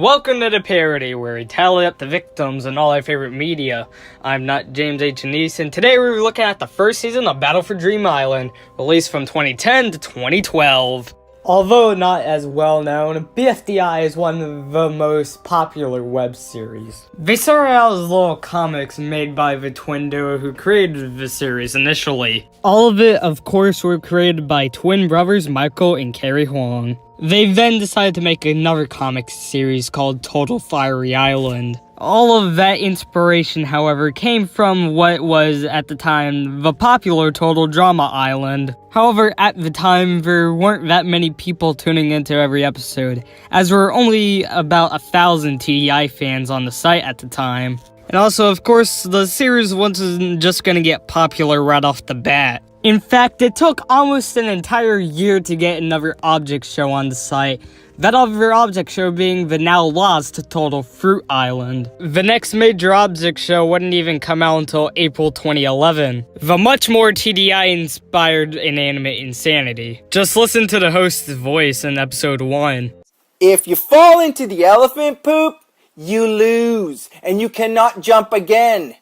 Welcome to the Parody, where we tally up the victims and all our favorite media. I'm not James H. Anise, and today we're looking at the first season of Battle for Dream Island, released from 2010 to 2012. Although not as well known, BFDI is one of the most popular web series. They started out as little comics made by the twin duo who created the series initially. All of it, of course, were created by twin brothers Michael and Carrie Huang. They then decided to make another comic series called Total Fiery Island. All of that inspiration, however, came from what was, at the time, the popular Total Drama Island. However, at the time, there weren't that many people tuning into every episode, as there were only about 1,000 TDI fans on the site at the time. And also, of course, the series wasn't just gonna get popular right off the bat. In fact, it took almost an entire year to get another object show on the site, that other object show being the now lost Total Fruit Island. The next major object show wouldn't even come out until April 2011, the much more TDI-inspired inanimate insanity. Just listen to the host's voice in episode 1. If you fall into the elephant poop, you lose, and you cannot jump again.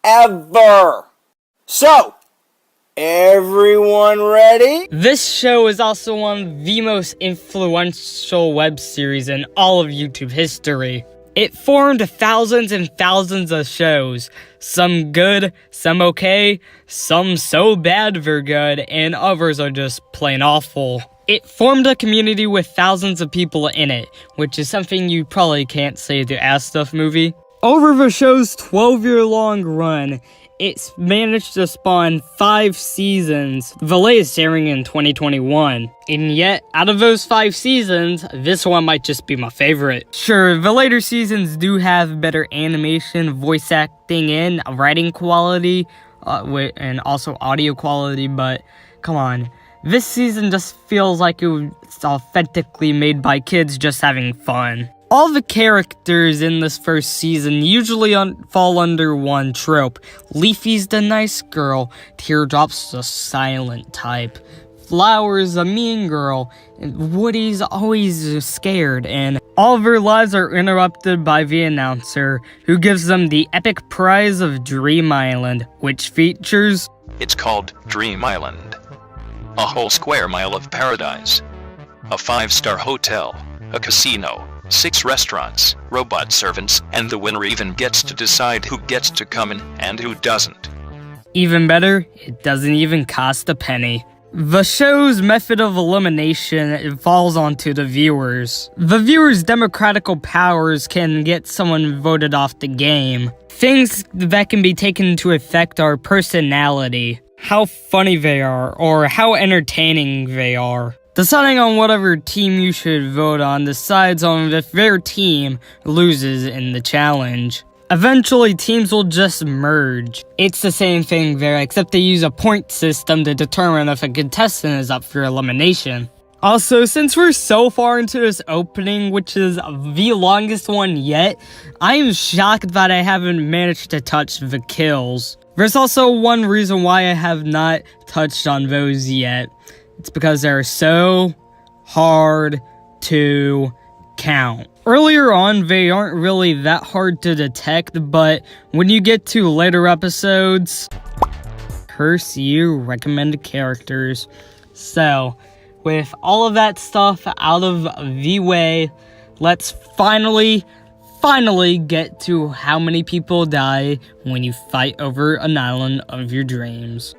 Ever. So, everyone ready? This show is also one of the most influential web series in all of YouTube history. It formed thousands and thousands of shows, some good, some okay, some so bad they're good, and others are just plain awful. It formed a community with thousands of people in it, which is something you probably can't say to Ass Stuff Movie. Over the show's 12-year-long run, it's managed to spawn 5 seasons, the latest airing in 2021. And yet, out of those 5 seasons, this one might just be my favorite. Sure, the later seasons do have better animation, voice acting, and writing quality, and also audio quality, but come on. This season just feels like it was authentically made by kids just having fun. All the characters in this first season usually fall under one trope. Leafy's the nice girl, Teardrop's the silent type, Flower's a mean girl, and Woody's always scared, and all of their lives are interrupted by the announcer, who gives them the epic prize of Dream Island, which features... It's called Dream Island. A whole square mile of paradise. A 5-star hotel, a casino, 6 restaurants, robot servants, and the winner even gets to decide who gets to come in and who doesn't. Even better, it doesn't even cost a penny. The show's method of elimination falls onto the viewers. The viewers' democratical powers can get someone voted off the game. Things that can be taken into effect are personality, how funny they are, or how entertaining they are. Deciding on whatever team you should vote on decides on if their team loses in the challenge. Eventually, teams will just merge. It's the same thing there, except they use a point system to determine if a contestant is up for elimination. Also, since we're so far into this opening, which is the longest one yet, I am shocked that I haven't managed to touch the kills. There's also one reason why I have not touched on those yet. It's because they're so hard to count. Earlier on, they aren't really that hard to detect, but when you get to later episodes, curse you, recommended characters. So, with all of that stuff out of the way, let's finally get to how many people die when you fight over an island of your dreams.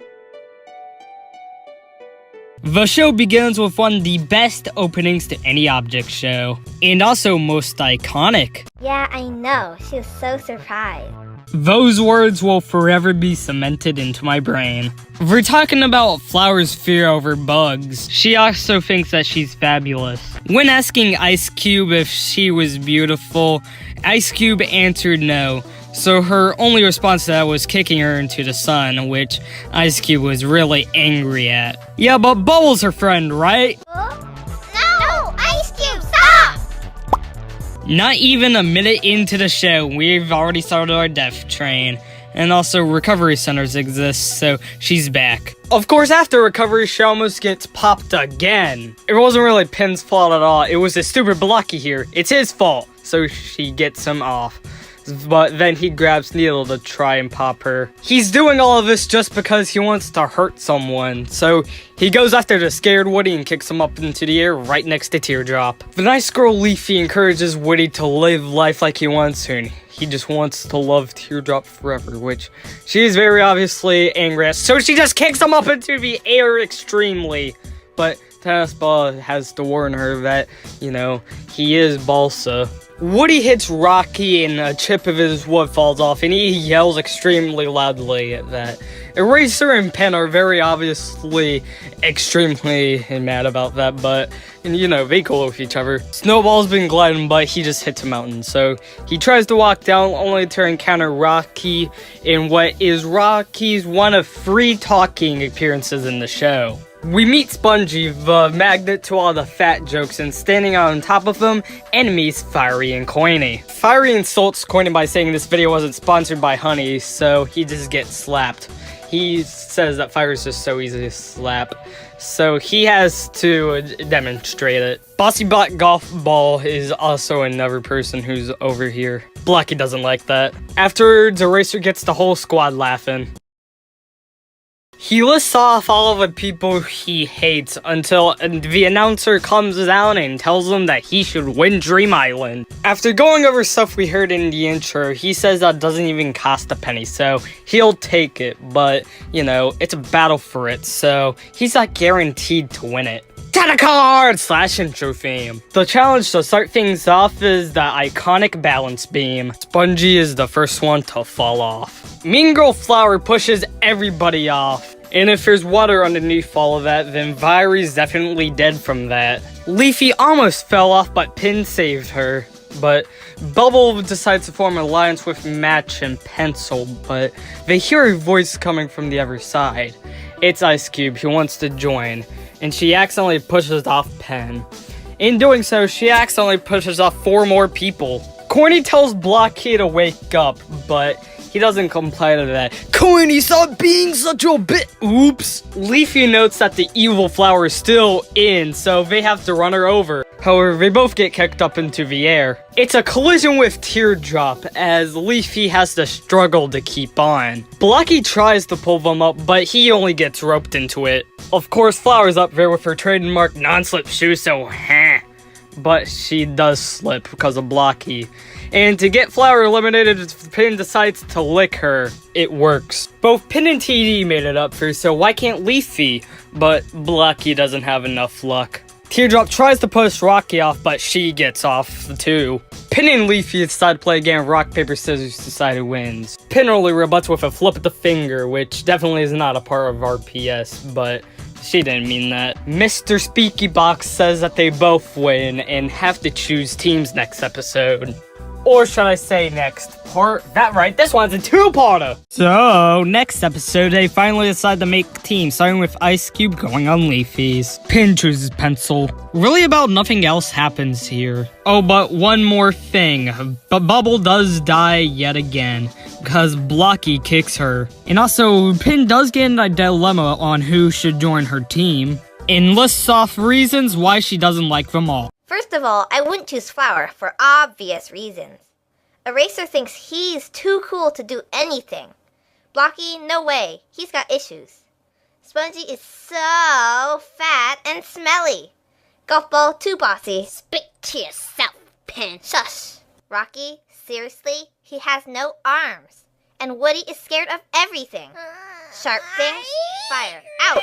The show begins with one of the best openings to any object show, and also most iconic. Yeah, I know. She was so surprised. Those words will forever be cemented into my brain. We're talking about Flower's fear over bugs. She also thinks that she's fabulous. When asking Ice Cube if she was beautiful, Ice Cube answered no. So her only response to that was kicking her into the sun, which Ice Cube was really angry at. Yeah, but Bubble's her friend, right? No! Ice Cube, stop! Not even a minute into the show, we've already started our death train. And also, recovery centers exist, so she's back. Of course, after recovery, she almost gets popped again. It wasn't really Pin's fault at all. It was this stupid Blocky here. It's his fault. so she gets him off. But then he grabs Needle to try and pop her. He's doing all of this just because he wants to hurt someone. So he goes after the scared Woody and kicks him up into the air right next to Teardrop. The nice girl Leafy encourages Woody to live life like he wants to, and he just wants to love Teardrop forever, which she is very obviously angry at. So she just kicks him up into the air extremely. But Tennis Ball has to warn her that, you know, he is Balsa. Woody hits Rocky and a chip of his wood falls off, and he yells extremely loudly at that. Eraser and Pen are very obviously extremely mad about that, but, you know, they cool with each other. Snowball's been gliding, but he just hits a mountain, so he tries to walk down only to encounter Rocky in what is Rocky's one of 3 talking appearances in the show. We meet Spongy, the magnet to all the fat jokes, and standing on top of him, enemies Fiery and Coiny. Fiery insults Coiny by saying this video wasn't sponsored by Honey, so he just gets slapped. He says that Fiery's just so easy to slap, so he has to demonstrate it. Bossy Black Golf Ball is also another person who's over here. Blocky doesn't like that. Afterwards, Eraser gets the whole squad laughing. He lists off all of the people he hates until the announcer comes down and tells him that he should win Dream Island. After going over stuff we heard in the intro, he says that doesn't even cost a penny, so he'll take it, but, you know, it's a battle for it, so he's not guaranteed to win it. Card / intro theme. The challenge to start things off is the iconic balance beam. Spongy is the first one to fall off. Mean Girl Flower pushes everybody off. And if there's water underneath all of that, then Virie's definitely dead from that. Leafy almost fell off, but Pin saved her. But Bubble decides to form an alliance with Match and Pencil, but they hear a voice coming from the other side. It's Ice Cube, who wants to join, and she accidentally pushes off Pen. In doing so, she accidentally pushes off 4 more people. Corny tells Blocky to wake up, but he doesn't comply to that. Corny, stop being such a bit. Oops. Leafy notes that the evil flower is still in, so they have to run her over. However, they both get kicked up into the air. It's a collision with Teardrop, as Leafy has to struggle to keep on. Blocky tries to pull them up, but he only gets roped into it. Of course, Flower's up there with her trademark non-slip shoe, so but she does slip because of Blocky. And to get Flower eliminated, Pin decides to lick her. It works. Both Pin and TD made it up first, so why can't Leafy? But Blocky doesn't have enough luck. Teardrop tries to push Rocky off, but she gets off too. Pin and Leafy decide to play a game of rock, paper, scissors to decide who wins. Pin only rebuts with a flip of the finger, which definitely is not a part of RPS, but she didn't mean that. Mr. Speaky Box says that they both win and have to choose teams next episode. Or should I say next part? That right, this one's a 2-parter! So, next episode, they finally decide to make teams, starting with Ice Cube going on Leafy's. Pin chooses Pencil. Really about nothing else happens here. Oh, but one more thing. But Bubble does die yet again, because Blocky kicks her. And also, Pin does get in a dilemma on who should join her team, and lists off reasons why she doesn't like them all. First of all, I wouldn't choose Flower for obvious reasons. Eraser thinks he's too cool to do anything. Blocky, no way. He's got issues. Spongy is so fat and smelly. Golf Ball, too bossy. Speak to yourself, Pin. Shush. Rocky, seriously? He has no arms. And Woody is scared of everything. Sharp things, fire. Ouch!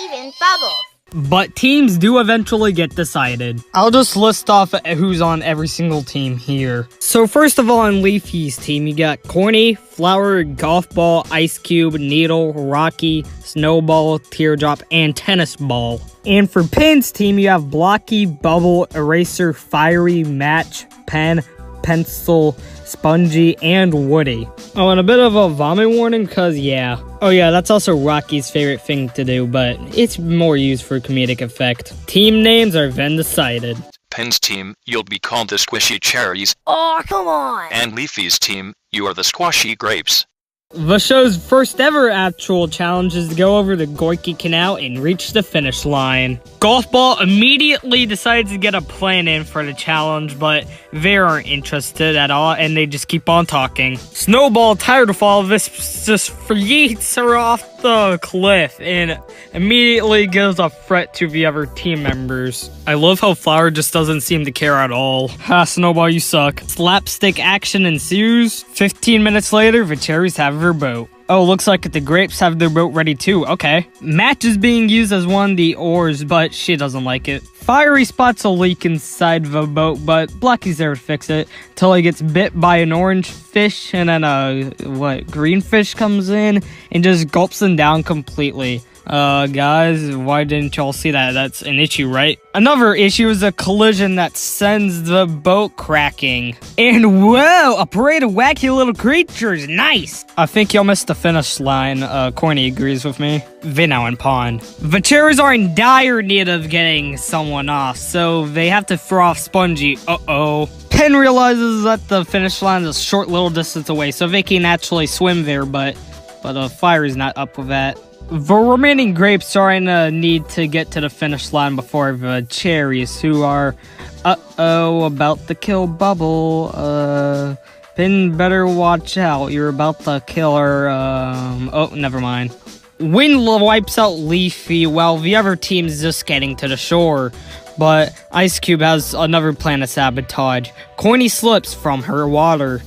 Even Bubbles. But teams do eventually get decided. I'll just list off who's on every single team here. So first of all, on Leafy's team, you got Corny, Flower, Golf Ball, Ice Cube, Needle, Rocky, Snowball, Teardrop, and Tennis Ball. And for Pin's team, you have Blocky, Bubble, Eraser, Fiery, Match, Pen, Pencil, Spongy, and Woody. Oh, and a bit of a vomit warning, cause yeah. Oh yeah, that's also Rocky's favorite thing to do, but it's more used for comedic effect. Team names are then decided. Pen's team, you'll be called the Squishy Cherries. Oh, come on! And Leafy's team, you are the Squashy Grapes. The show's first ever actual challenge is to go over the Gorky Canal and reach the finish line. Golf Ball immediately decides to get a plan in for the challenge, but they aren't interested at all, and they just keep on talking. Snowball, tired of all of this, just yeets her off the cliff and immediately gives a threat to the other team members. I love how Flower just doesn't seem to care at all. Ha, Snowball, you suck. Slapstick action ensues. 15 minutes later, the cherries have their boat. Oh, looks like the grapes have their boat ready too. Okay. Match is being used as one of the oars, but she doesn't like it. Fiery spots a leak inside the boat, but Blacky's there to fix it till he gets bit by an orange fish, and then green fish comes in and just gulps him down completely. Guys, why didn't y'all see that? That's an issue, right? Another issue is a collision that sends the boat cracking. And whoa, a parade of wacky little creatures, nice! I think y'all missed the finish line. Corny agrees with me. They now in pond. The cherries are in dire need of getting someone off, so they have to throw off Spongy. Uh-oh. Pen realizes that the finish line is a short little distance away, so they can actually swim there, but Fire is not up with that. The remaining grapes are in a need to get to the finish line before the cherries, who are, about to kill Bubble. Pin, better watch out. You're about to kill her. Oh, never mind. Wind wipes out Leafy while the other team's just getting to the shore. But Ice Cube has another plan to sabotage. Coiny slips from her water.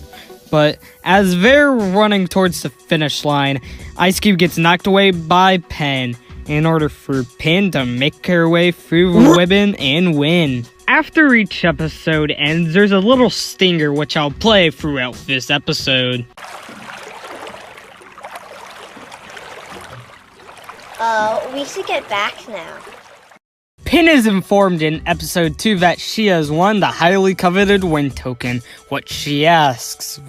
But as they're running towards the finish line, Ice Cube gets knocked away by Pen in order for Pen to make her way through the ribbon and win. After each episode ends, there's a little stinger which I'll play throughout this episode. We should get back now. Pin is informed in episode 2 that she has won the highly coveted win token. What she asks,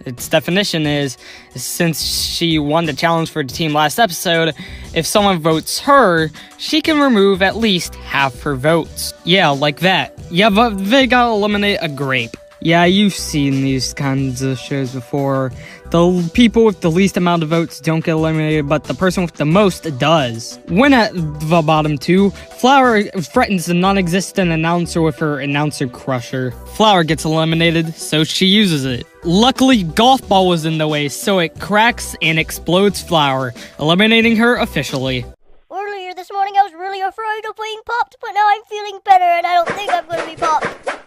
its definition is, since she won the challenge for the team last episode, if someone votes her, she can remove at least half her votes. Yeah, like that. Yeah, but they gotta eliminate a grape. Yeah, you've seen these kinds of shows before. The people with the least amount of votes don't get eliminated, but the person with the most does. When at the bottom 2, Flower threatens the non-existent announcer with her announcer crusher. Flower gets eliminated, so she uses it. Luckily, Golf Ball was in the way, so it cracks and explodes Flower, eliminating her officially. Earlier this morning I was really afraid of being popped, but now I'm feeling better and I don't think I'm gonna be popped.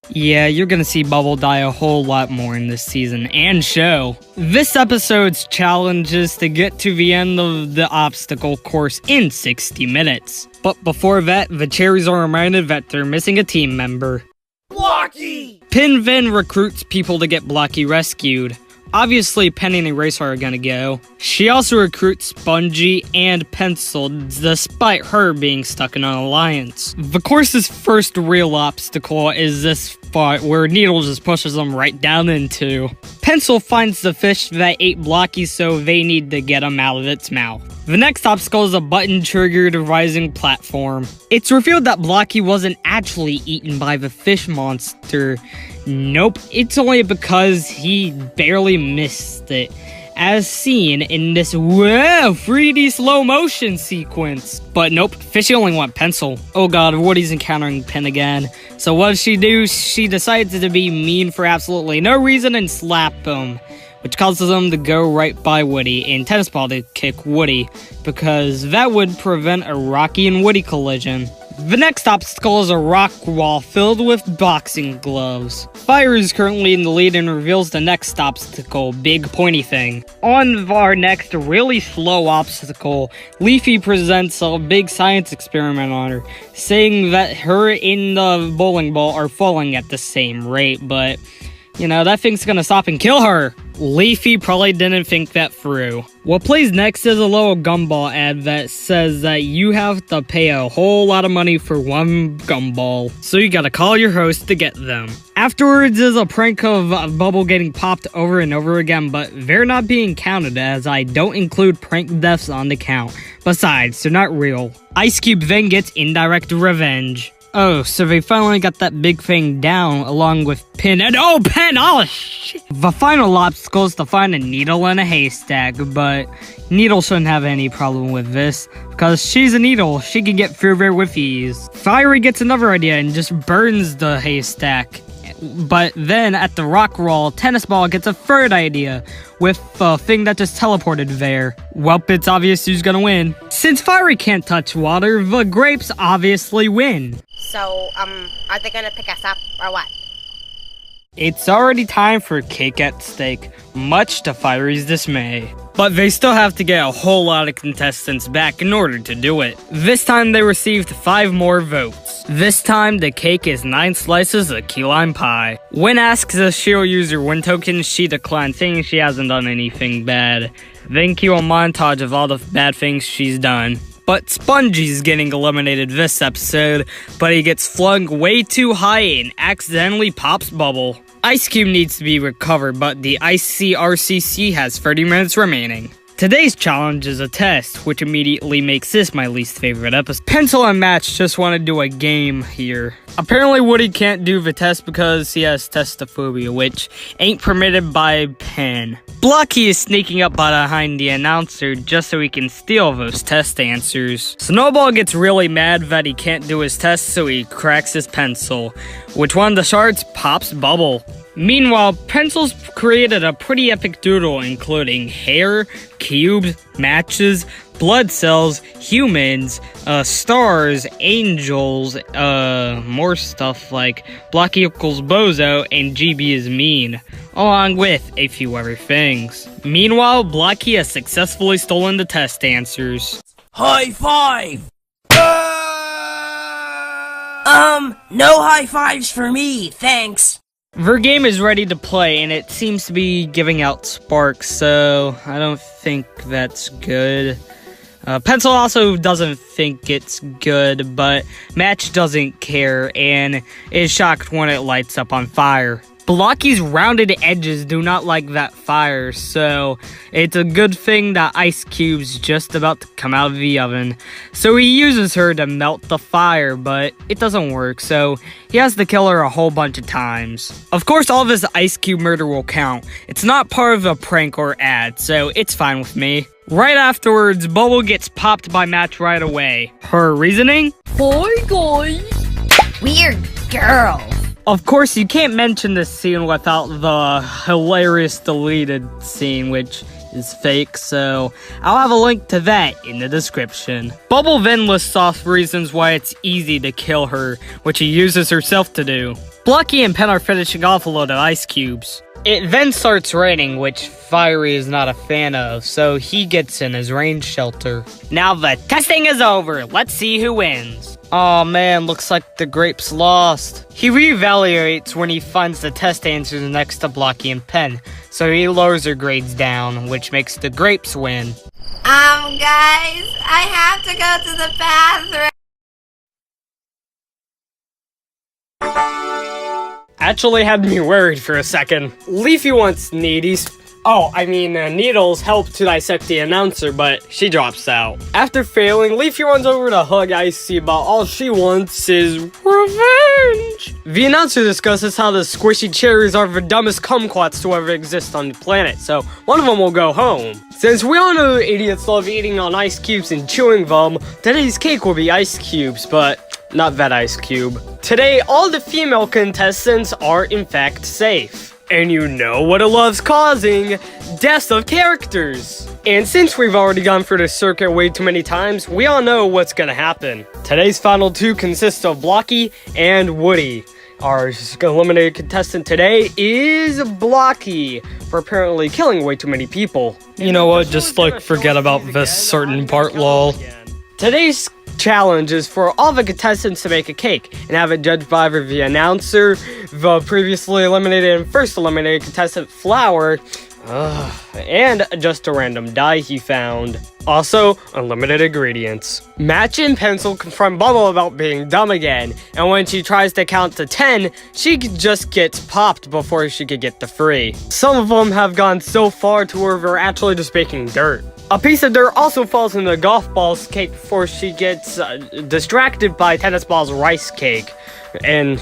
Yeah, you're gonna see Bubble die a whole lot more in this season and show. This episode's challenge is to get to the end of the obstacle course in 60 minutes. But before that, the cherries are reminded that they're missing a team member. Blocky! Pin then recruits people to get Blocky rescued. Obviously, Penny and Eraser are gonna go. She also recruits Spongy and Pencil, despite her being stuck in an alliance. The course's first real obstacle is this spot where Needle just pushes them right down into. Pencil finds the fish that ate Blocky, so they need to get him out of its mouth. The next obstacle is a button-triggered rising platform. It's revealed that Blocky wasn't actually eaten by the fish monster. Nope, it's only because he barely missed it, as seen in this 3D slow motion sequence. But nope, Fishy only want Pencil. Oh god, Woody's encountering Pen again. So what does she do? She decides to be mean for absolutely no reason and slap him, which causes him to go right by Woody and Tennis Ball to kick Woody, because that would prevent a Rocky and Woody collision. The next obstacle is a rock wall filled with boxing gloves. Fire is currently in the lead and reveals the next obstacle, Big Pointy Thing. On our next really slow obstacle, Leafy presents a big science experiment on her, saying that her and the bowling ball are falling at the same rate, but you know, that thing's gonna stop and kill her. Leafy probably didn't think that through. What plays next is a little gumball ad that says that you have to pay a whole lot of money for one gumball, so you gotta call your host to get them. Afterwards is a prank of Bubble getting popped over and over again, but they're not being counted as I don't include prank deaths on the count. Besides, they're not real. Ice Cube then gets indirect revenge. Oh, so they finally got that big thing down, along with Pen and— oh, Pen! Oh, shit! The final obstacle is to find a needle in a haystack, but Needle shouldn't have any problem with this, because she's a needle, she can get through there with ease. Fiery gets another idea and just burns the haystack. But then, at the rock wall, Tennis Ball gets a third idea, with a thing that just teleported there. Well, it's obvious who's gonna win. Since Fiery can't touch water, the grapes obviously win. So, are they gonna pick us up, or what? It's already time for cake at stake, much to Fiery's dismay. But they still have to get a whole lot of contestants back in order to do it. This time they received 5 more votes. This time the cake is 9 slices of key lime pie. When asked if she'll use her win token, she declined, saying she hasn't done anything bad. Then cue a montage of all the bad things she's done. But Spongie's getting eliminated this episode, but he gets flung way too high and accidentally pops Bubble. Ice Cube needs to be recovered, but the ICRCC has 30 minutes remaining. Today's challenge is a test, which immediately makes this my least favorite episode. Pencil and Match just want to do a game here. Apparently Woody can't do the test because he has testophobia, which ain't permitted by Pen. Blocky is sneaking up behind the announcer just so he can steal those test answers. Snowball gets really mad that he can't do his test, so he cracks his pencil, which one of the shards pops Bubble. Meanwhile, Pencil's created a pretty epic doodle including hair, cubes, matches, blood cells, humans, stars, angels, more stuff like Blocky equals Bozo and GB is mean, along with a few other things. Meanwhile, Blocky has successfully stolen the test answers. High five! No high fives for me, thanks. Their game is ready to play, and it seems to be giving out sparks, so I don't think that's good. Pencil also doesn't think it's good, but Match doesn't care and is shocked when it lights up on fire. Blocky's rounded edges do not like that fire, so it's a good thing that Ice Cube's just about to come out of the oven. So he uses her to melt the fire, but it doesn't work, so he has to kill her a whole bunch of times. Of course, all of his Ice Cube murder will count. It's not part of a prank or ad, so it's fine with me. Right afterwards, Bubble gets popped by Match right away. Her reasoning? Hi guys! Weird girl. Of course, you can't mention this scene without the hilarious deleted scene, which is fake, so I'll have a link to that in the description. Bubble then lists off reasons why it's easy to kill her, which he uses herself to do. Blocky and Pen are finishing off a load of ice cubes. It then starts raining, which Fiery is not a fan of, so he gets in his rain shelter. Now the testing is over, let's see who wins. Aw man, looks like the grapes lost. He reevaluates when he finds the test answers next to Blocky and Pen, so he lowers their grades down, which makes the grapes win. Guys, I have to go to the bathroom. Actually had me worried for a second. Leafy wants Needles. Needles help to dissect the announcer, but she drops out. After failing, Leafy runs over to hug Icy, but all she wants is revenge. The announcer discusses how the squishy cherries are the dumbest kumquats to ever exist on the planet, so one of them will go home. Since we all know idiots love eating on ice cubes and chewing them, today's cake will be ice cubes, but not that ice cube. Today, all the female contestants are in fact safe. And you know what it loves causing? Deaths of characters! And since we've already gone through this circuit way too many times, we all know what's gonna happen. Today's final 2 consist of Blocky and Woody. Our eliminated contestant today is Blocky, for apparently killing way too many people. You know what, just forget about this certain part, lol. Today's challenge is for all the contestants to make a cake and have it judged by either the announcer, the previously eliminated and first eliminated contestant Flower, and just a random die he found. Also, unlimited ingredients. Match and Pencil confront Bubble about being dumb again, and when she tries to count to 10, she just gets popped before she could get to 3. Some of them have gone so far to where they're actually just making dirt. A piece of dirt also falls in the golf ball's cake before she gets distracted by tennis ball's rice cake. And,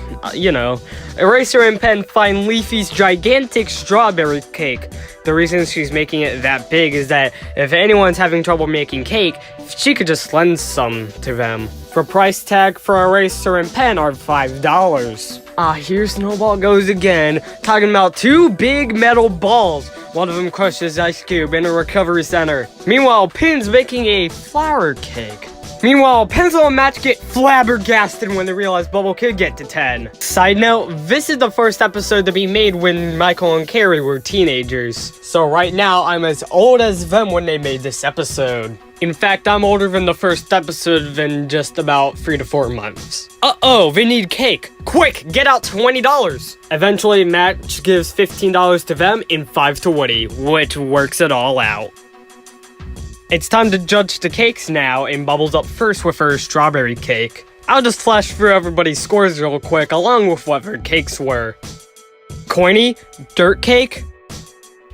Eraser and Pen find Leafy's gigantic strawberry cake. The reason she's making it that big is that if anyone's having trouble making cake, she could just lend some to them. The price tag for Eraser and Pen are $5. Here Snowball goes again, talking about 2 big metal balls. One of them crushes Ice Cube in a recovery center. Meanwhile, Pin's making a flower cake. Meanwhile, Pencil and Match get flabbergasted when they realize Bubble could get to 10. Side note, this is the first episode to be made when Michael and Carrie were teenagers. So right now, I'm as old as them when they made this episode. In fact, I'm older than the first episode than just about 3 to 4 months. Uh-oh, they need cake. Quick, get out $20. Eventually, Match gives $15 to them and 5 to Woody, which works it all out. It's time to judge the cakes now, and Bubbles up first with her strawberry cake. I'll just flash through everybody's scores real quick, along with what their cakes were. Coiny, dirt cake.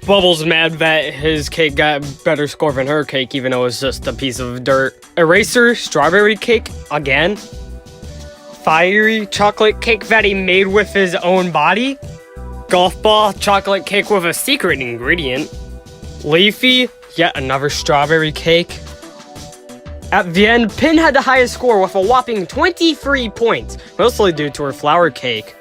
Bubbles mad that his cake got better score than her cake, even though it was just a piece of dirt. Eraser, strawberry cake, again. Fiery chocolate cake that he made with his own body. Golf ball, chocolate cake with a secret ingredient. Leafy, yet another strawberry cake. At the end, Pin had the highest score with a whopping 23 points, mostly due to her flower cake.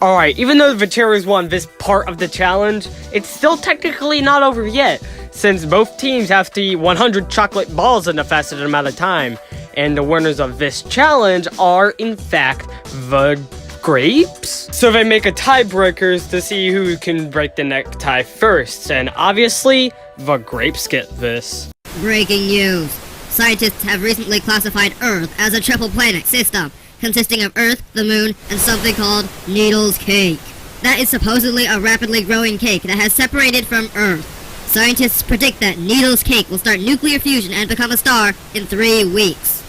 Alright, even though the cherries won this part of the challenge, it's still technically not over yet, since both teams have to eat 100 chocolate balls in a fastest amount of time, and the winners of this challenge are, in fact, the grapes? So they make a tiebreakers to see who can break the necktie first, and obviously, the grapes get this. Breaking news. Scientists have recently classified Earth as a triple planet system, consisting of Earth, the Moon, and something called Needles Cake. That is supposedly a rapidly growing cake that has separated from Earth. Scientists predict that Needles Cake will start nuclear fusion and become a star in 3 weeks.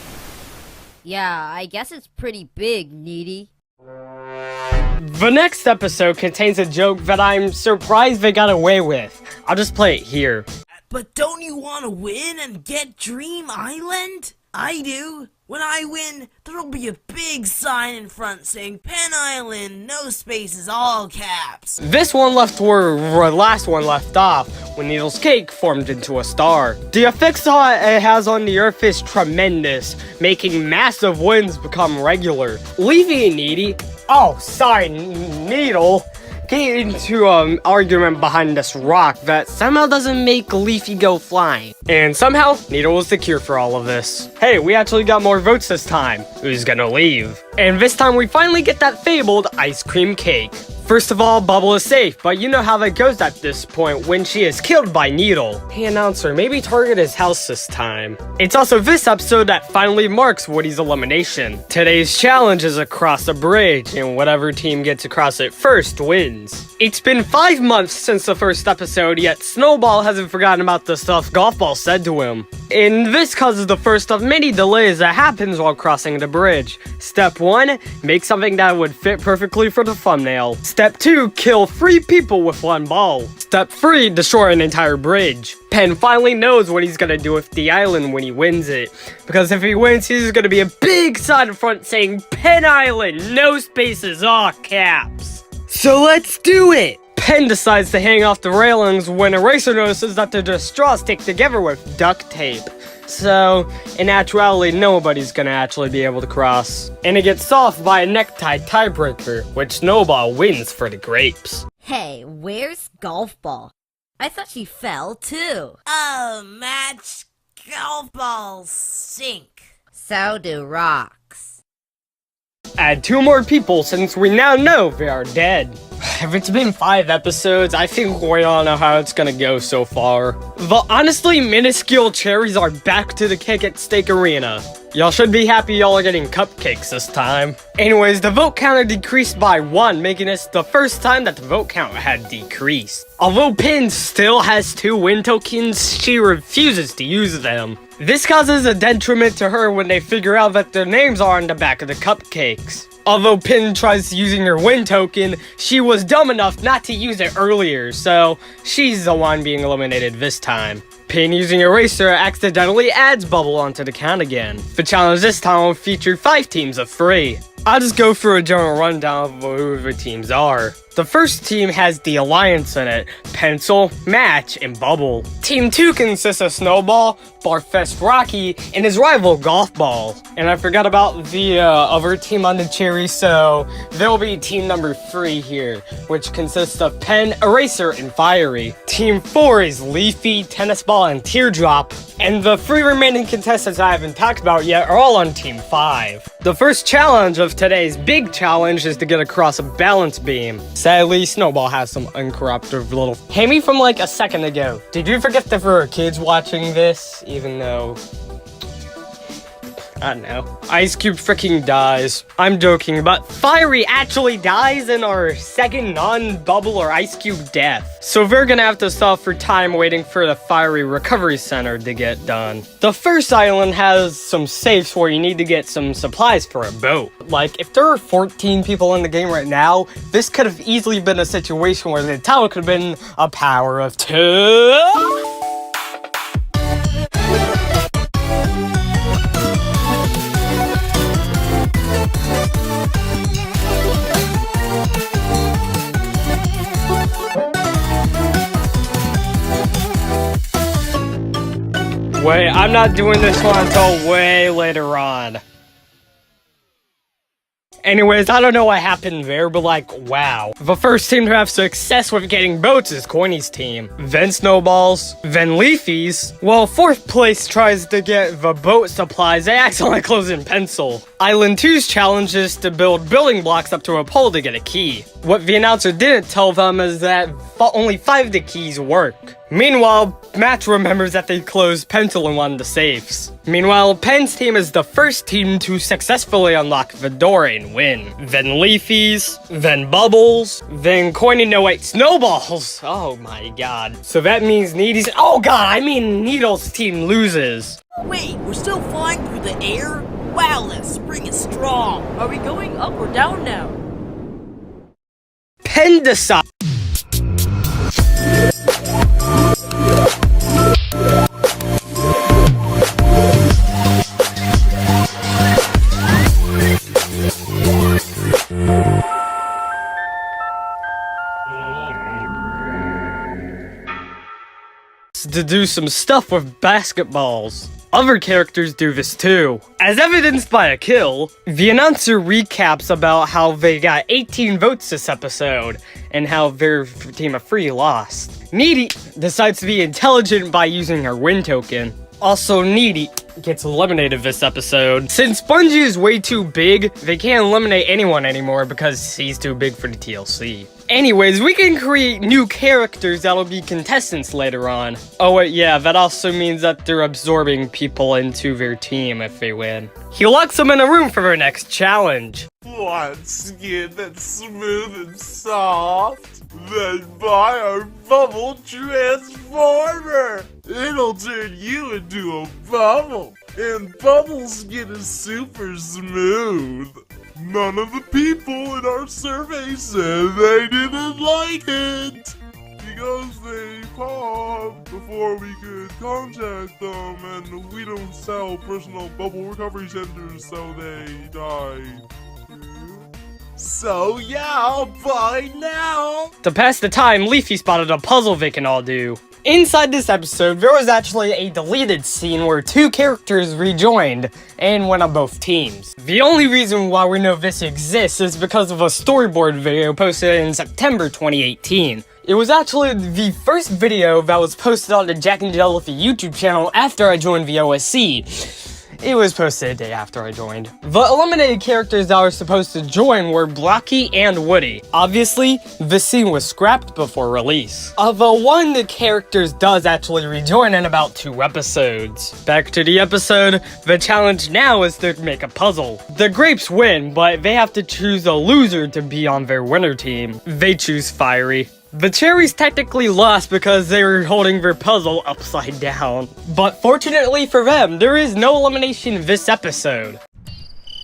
Yeah, I guess it's pretty big, Needy. The next episode contains a joke that I'm surprised they got away with. I'll just play it here. But don't you want to win and get Dream Island? I do. When I win, there'll be a big sign in front saying Pen Island, no spaces, all caps. This one left where the last one left off, when Needle's cake formed into a star. The effects it has on the Earth is tremendous, making massive winds become regular. Leafy and Needy, Needle, get into an argument behind this rock that somehow doesn't make Leafy go flying. And somehow, Needle was the cure for all of this. Hey, we actually got more votes this time. Who's gonna leave? And this time we finally get that fabled ice cream cake. First of all, Bubble is safe, but you know how that goes at this point when she is killed by Needle. Hey announcer, maybe target his house this time. It's also this episode that finally marks Woody's elimination. Today's challenge is across a bridge, and whatever team gets across it first wins. It's been 5 months since the first episode, yet Snowball hasn't forgotten about the stuff Golf Ball said to him. And this causes the first of many delays that happens while crossing the bridge. Step 1, make something that would fit perfectly for the thumbnail. Step 2, kill 3 people with 1 ball. Step 3, destroy an entire bridge. Pen finally knows what he's gonna do with the island when he wins it. Because if he wins, he's gonna be a big sign in front saying, Pen Island, no spaces, all caps. So let's do it! Pen decides to hang off the railings when Eraser notices that they're just straws stick together with duct tape. So, in actuality, nobody's gonna actually be able to cross. And it gets solved by a necktie tiebreaker, which Snowball wins for the grapes. Hey, where's Golf Ball? I thought she fell too. Oh, Match, golf balls sink. So do rocks. Add 2 more people since we now know they are dead. If it's been 5 episodes, I think we all know how it's gonna go so far. The honestly minuscule cherries are back to the Cake at Stake Arena. Y'all should be happy y'all are getting cupcakes this time. Anyways, the vote counter decreased by 1, making this the first time that the vote count had decreased. Although Pin still has 2 win tokens, she refuses to use them. This causes a detriment to her when they figure out that their names are on the back of the cupcakes. Although Pin tries using her win token, she was dumb enough not to use it earlier, so she's the one being eliminated this time. Pin using Eraser accidentally adds Bubble onto the count again. The challenge this time will feature 5 teams of 3. I'll just go through a general rundown of who the teams are. The first team has the Alliance in it, Pencil, Match, and Bubble. Team 2 consists of Snowball, Barfest Rocky, and his rival Golf Ball. And I forgot about the other team on the cherry, so there will be team number 3 here, which consists of Pen, Eraser, and Fiery. Team 4 is Leafy, Tennis Ball, and Teardrop. And the 3 remaining contestants I haven't talked about yet are all on Team 5. The first challenge of today's big challenge is to get across a balance beam. Sadly, Snowball has some uncorrupted little... Hey, me from like a second ago. Did you forget that there were kids watching this? Even though... I don't know. Ice Cube freaking dies. I'm joking, but Fiery actually dies in our second non-Bubble or Ice Cube death. So we're gonna have to stop for time waiting for the Fiery Recovery Center to get done. The first island has some safes where you need to get some supplies for a boat. Like, if there are 14 people in the game right now, this could have easily been a situation where the tower could have been a power of 2. Wait, I'm not doing this one until way later on. Anyways, I don't know what happened there, but like, wow. The first team to have success with getting boats is Coiny's team. Then Snowball's, then Leafy's. While 4th place tries to get the boat supplies, they accidentally close in Pencil. Island 2's challenge is to build building blocks up to a pole to get a key. What the announcer didn't tell them is that only 5 of the keys work. Meanwhile, Match remembers that they closed Pencil in one of the safes. Meanwhile, Pen's team is the first team to successfully unlock the door and win. Then Leafy's, then Bubbles, then Coiny No Wait Snowballs. Oh my god. So that means Needle's team loses. Wait, we're still flying through the air? Wow, that spring is strong. Are we going up or down now? Pen decides. To do some stuff with basketballs. Other characters do this too. As evidenced by a kill, the announcer recaps about how they got 18 votes this episode, and how their team of 3 lost. Needy decides to be intelligent by using her win token. Also, Needy gets eliminated this episode. Since Spongy is way too big, they can't eliminate anyone anymore because he's too big for the TLC. Anyways, we can create new characters that'll be contestants later on. Oh wait, yeah, that also means that they're absorbing people into their team if they win. He locks them in a room for their next challenge. Want skin that's smooth and soft? Then buy our Bubble Transformer! It'll turn you into a bubble, and Bubble skin is super smooth. None of the people in our survey said they didn't like it, because they popped before we could contact them, and we don't sell personal bubble recovery centers, so they died. So yeah, buy now! To pass the time, Leafy spotted a puzzle they can all do. Inside this episode, there was actually a deleted scene where 2 characters rejoined and went on both teams. The only reason why we know this exists is because of a storyboard video posted in September 2018. It was actually the first video that was posted on the Jack and Jellyfy YouTube channel after I joined the OSC. It was posted a day after I joined. The eliminated characters that were supposed to join were Blocky and Woody. Obviously, the scene was scrapped before release. Although one of the characters does actually rejoin in about 2 episodes. Back to the episode, the challenge now is to make a puzzle. The Grapes win, but they have to choose a loser to be on their winner team. They choose Fiery. The Cherries technically lost because they were holding their puzzle upside down. But fortunately for them, there is no elimination this episode.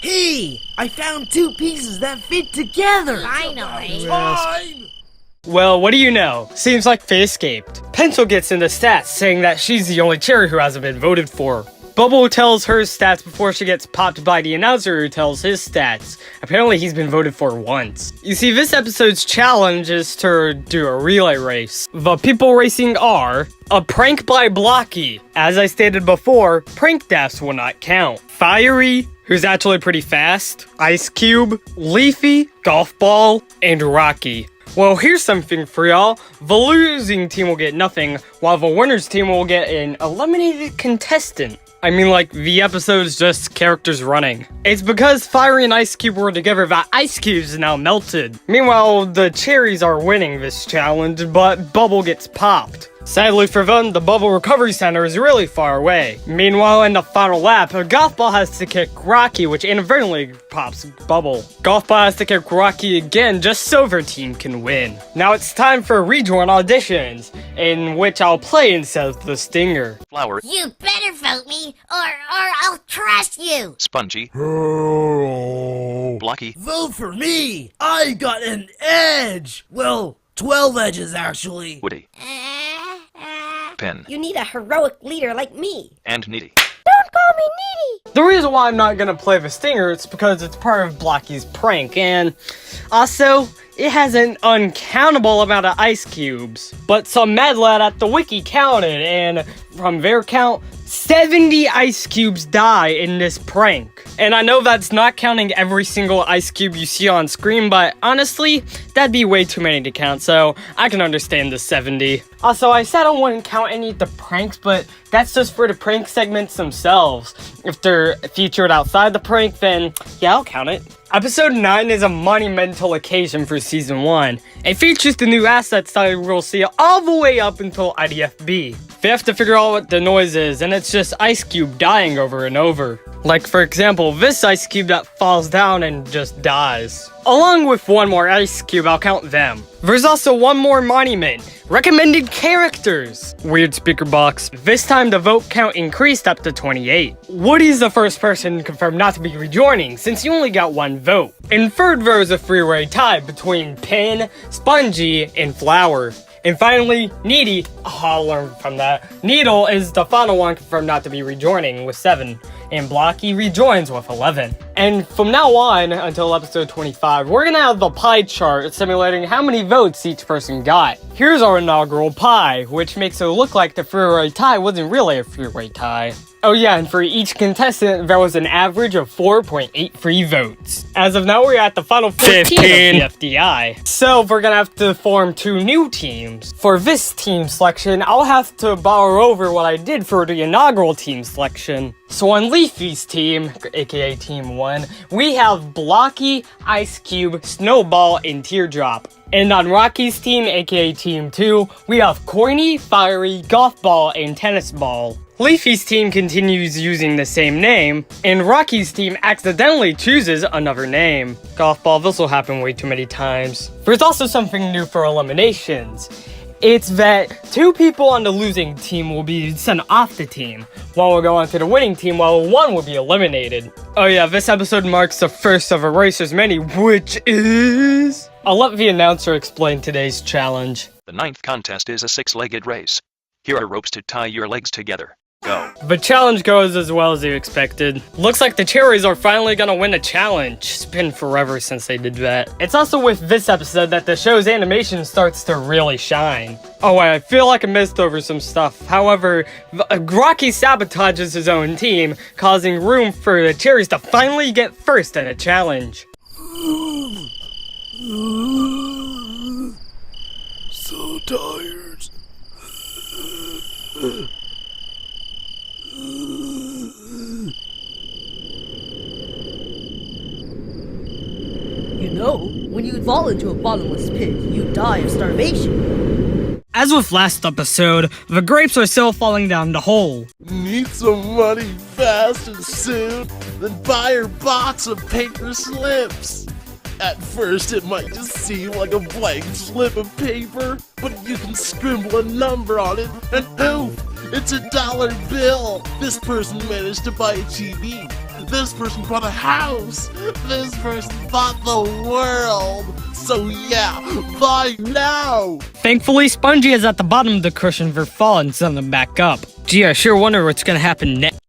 Hey, I found 2 pieces that fit together. Finally. Fine! Well, what do you know? Seems like they escaped. Pencil gets into stats, saying that she's the only cherry who hasn't been voted for. Bubble tells her stats before she gets popped by the announcer who tells his stats. Apparently he's been voted for once. You see, this episode's challenge is to do a relay race. The people racing are a prank by Blocky. As I stated before, prank deaths will not count. Fiery, who's actually pretty fast, Ice Cube, Leafy, Golf Ball, and Rocky. Well, here's something for y'all. The losing team will get nothing, while the winner's team will get an eliminated contestant. I mean, like, the episode's just characters running. It's because Fiery and Ice Cube were together that Ice Cube's now melted. Meanwhile, the cherries are winning this challenge, but Bubble gets popped. Sadly for them, the Bubble Recovery Center is really far away. Meanwhile, in the final lap, a Golf Ball has to kick Rocky, which inadvertently pops Bubble. Golf Ball has to kick Rocky again just so their team can win. Now it's time for rejoin auditions, in which I'll play instead of the stinger. Flower, You better vote me, or I'll trash you. Spongy, Oh. Blocky, Vote for me. I got an edge. Well, 12 edges actually. Woody, Pen, You need a heroic leader like me. and Needy. Don't call me needy. The reason why I'm not gonna play the stinger is because it's part of Blocky's prank, and also, it has an uncountable amount of ice cubes. But some mad lad at the wiki counted, and from their count, 70 ice cubes die in this prank. And I know that's not counting every single ice cube you see on screen, but honestly, that'd be way too many to count, so I can understand the 70. Also, I said I wouldn't count any of the pranks, but that's just for the prank segments themselves. If they're featured outside the prank, then yeah, I'll count it. Episode 9 is a monumental occasion for Season 1. It features the new assets that we'll see all the way up until IDFB. They have to figure out what the noise is, and it's just Ice Cube dying over and over. Like, for example, this Ice Cube that falls down and just dies. Along with one more Ice Cube, I'll count them. There's also one more monument. Recommended characters. Weird speaker box. This time the vote count increased up to 28. Woody's the first person confirmed not to be rejoining, since he only got one vote. In third, there is a three-way tie between Pin, Spongy, and Flower. And finally, Needy, I'll learn from that. Needle is the final one confirmed not to be rejoining with 7, and Blocky rejoins with 11. And from now on, until episode 25, we're gonna have the pie chart simulating how many votes each person got. Here's our inaugural pie, which makes it look like the three-way tie wasn't really a three-way tie. Oh yeah, and for each contestant, there was an average of 4.83 votes. As of now, we're at the final 15 of BFDI. So we're gonna have to form 2 new teams. For this team selection, I'll have to borrow over what I did for the inaugural team selection. So on Leafy's team, aka Team 1, we have Blocky, Ice Cube, Snowball, and Teardrop. And on Rocky's team, aka Team 2, we have Corny, Fiery, Golf Ball, and Tennis Ball. Leafy's team continues using the same name, and Rocky's team accidentally chooses another name. Golf Ball, this will happen way too many times. There's also something new for eliminations. It's that 2 people on the losing team will be sent off the team. One will go on to the winning team, while 1 will be eliminated. Oh yeah, this episode marks the first of Eraser's many, which is... I'll let the announcer explain today's challenge. The 9th contest is a 6-legged race. Here are ropes to tie your legs together. Go. The challenge goes as well as you expected. Looks like the cherries are finally gonna win a challenge. It's been forever since they did that. It's also with this episode that the show's animation starts to really shine. Oh, I feel like I missed over some stuff. However, Rocky sabotages his own team, causing room for the cherries to finally get first in a challenge. So tired. You know, when you fall into a bottomless pit, you die of starvation. As with last episode, the grapes are still falling down the hole. Need some money fast and soon? Then buy her box of paper slips. At first, it might just seem like a blank slip of paper, but you can scribble a number on it, and poof, it's a $1 bill. This person managed to buy a TV. This person bought a house. This person bought the world. So yeah, buy now. Thankfully, Spongy is at the bottom of the cushion for fall and send them back up. Gee, I sure wonder what's gonna happen next.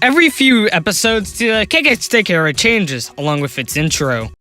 Every few episodes, the Cake at Steak era changes, along with its intro.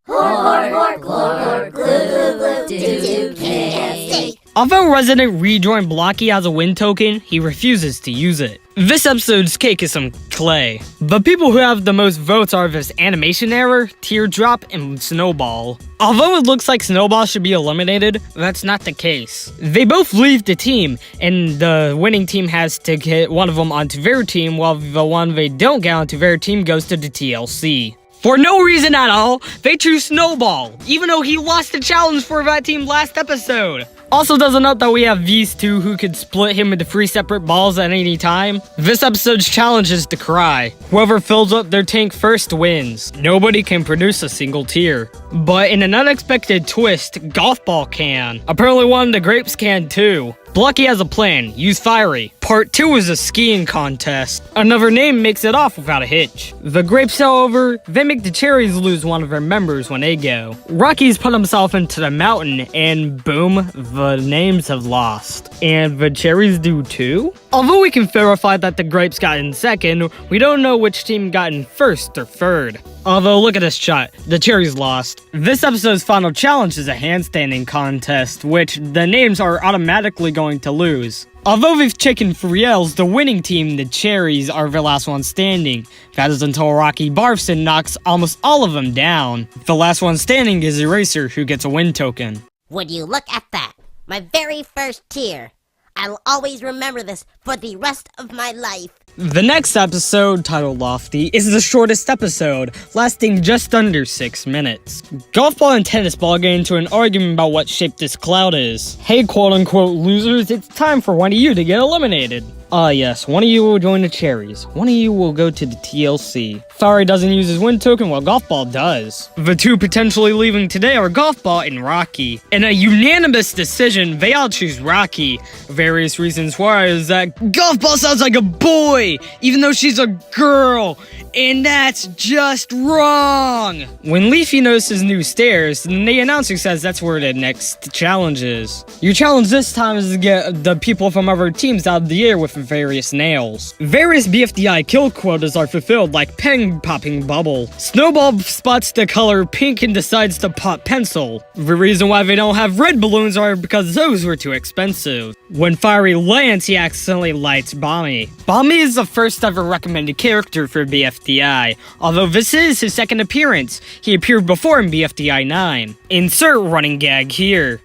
Although Resident rejoined Blocky as a win token, he refuses to use it. This episode's cake is some clay. The people who have the most votes are this animation error, teardrop, and snowball. Although it looks like Snowball should be eliminated, that's not the case. They both leave the team, and the winning team has to get one of them onto their team, while the one they don't get onto their team goes to the TLC. For no reason at all, they choose Snowball, even though he lost the challenge for that team last episode. Also doesn't note that we have these two who could split him into 3 separate balls at any time. This episode's challenge is to cry. Whoever fills up their tank first wins. Nobody can produce a single tear. But in an unexpected twist, Golf Ball can. Apparently one of the grapes can too. Blocky has a plan, use Fiery. Part 2 is a skiing contest. Another name makes it off without a hitch. The grapes, however, they make the cherries lose one of their members when they go. Rocky's put himself into the mountain, and boom, the names have lost. And the cherries do too? Although we can verify that the grapes got in second, we don't know which team got in first or third. Although, look at this shot. The cherries lost. This episode's final challenge is a handstanding contest, which the names are automatically going to lose. Although we've taken 3 L's, the winning team, the cherries, are the last one standing. That is until Rocky barfs and knocks almost all of them down. The last one standing is Eraser, who gets a win token. Would you look at that? My very first tear. I'll always remember this for the rest of my life. The next episode, titled Lofty, is the shortest episode, lasting just under 6 minutes. Golf Ball and Tennis Ball get into an argument about what shape this cloud is. Hey quote-unquote losers, it's time for one of you to get eliminated. Yes, one of you will join the cherries. One of you will go to the TLC. Fiery doesn't use his win token while Golf Ball does. The two potentially leaving today are Golf Ball and Rocky. In a unanimous decision, they all choose Rocky. Various reasons why is that Golf Ball sounds like a boy, even though she's a girl. And that's just wrong! When Leafy notices new stairs, the announcer says that's where the next challenge is. Your challenge this time is to get the people from other teams out of the air with various nails. Various BFDI kill quotas are fulfilled, like pen popping bubble. Snowball spots the color pink and decides to pop pencil. The reason why they don't have red balloons are because those were too expensive. When Fiery lands, he accidentally lights Bommy. Bommy is the first ever recommended character for BFDI, although this is his second appearance. He appeared before in BFDI 9. Insert running gag here.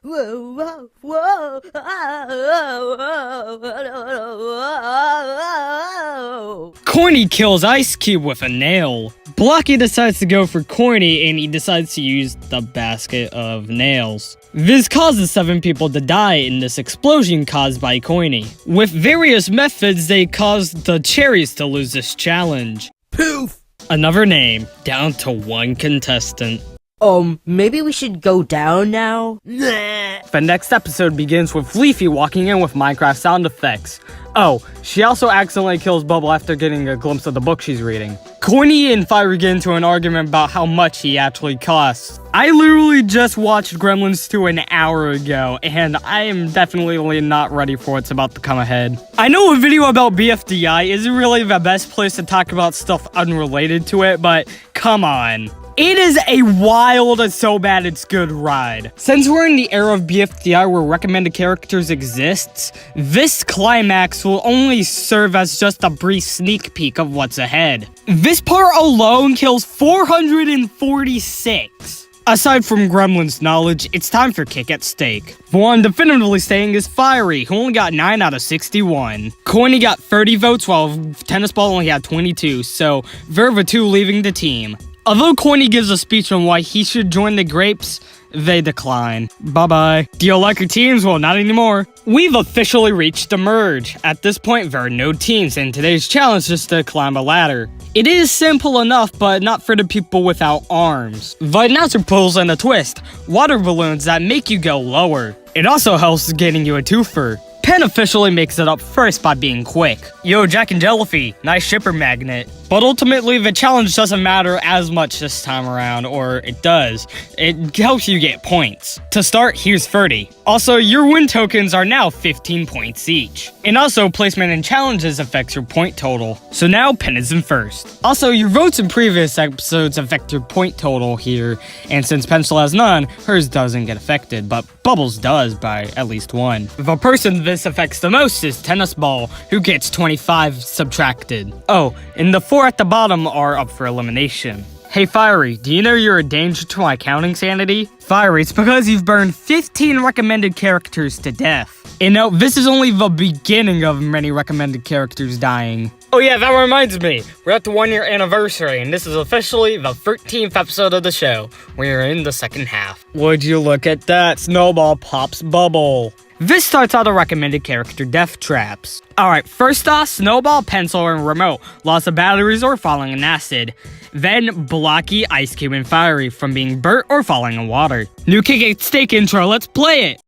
Whoa, whoa, whoa, whoa. Corny kills Ice Cube with a nail. Blocky decides to go for Corny, and he decides to use the basket of nails. This causes 7 people to die in this explosion caused by Corny. With various methods, they caused the cherries to lose this challenge. Poof! Another name, down to 1 contestant. Maybe we should go down now? Nah. The next episode begins with Leafy walking in with Minecraft sound effects. Oh, she also accidentally kills Bubble after getting a glimpse of the book she's reading. Corny and Fiery get into an argument about how much he actually costs. I literally just watched Gremlins 2 an hour ago, and I am definitely not ready for what's about to come ahead. I know a video about BFDI isn't really the best place to talk about stuff unrelated to it, but come on. It is a wild and so bad it's good ride. Since we're in the era of BFDI where recommended characters exists, this climax will only serve as just a brief sneak peek of what's ahead. This part alone kills 446. Aside from Gremlin's knowledge, it's time for Kick at Stake. The one definitively staying is Fiery, who only got 9 out of 61. Corny got 30 votes, while Tennis Ball only had 22, so they're the 2 leaving the team. Although Coiny gives a speech on why he should join the Grapes, they decline. Bye-bye. Do you like your teams? Well, not anymore. We've officially reached the merge. At this point, there are no teams, and today's challenge is to climb a ladder. It is simple enough, but not for the people without arms. The announcer pulls in a twist, water balloons that make you go lower. It also helps getting you a twofer. Penn officially makes it up first by being quick. Yo, Jack and Jellyfy, nice shipper magnet. But ultimately, the challenge doesn't matter as much this time around, or it does. It helps you get points. To start, here's 30. Also, your win tokens are now 15 points each. And also, placement in challenges affects your point total. So now, Penn is in first. Also, your votes in previous episodes affect your point total here, and since Pencil has none, hers doesn't get affected, but Bubbles does by at least one. The person this affects the most is Tennis Ball, who gets 25 subtracted. Oh, and the 4 at the bottom are up for elimination. Hey Fiery, do you know you're a danger to my counting sanity? Fiery, it's because you've burned 15 recommended characters to death. And no, this is only the beginning of many recommended characters dying. Oh yeah, that reminds me. We're at the 1-year anniversary, and this is officially the 13th episode of the show. We're in the second half. Would you look at that? Snowball pops bubble. This starts out the recommended character death traps. Alright, first off, Snowball, Pencil, and Remote lost of batteries or falling in acid. Then Blocky, Ice Cube, and Fiery from being burnt or falling in water. New Kick It Steak intro, let's play it!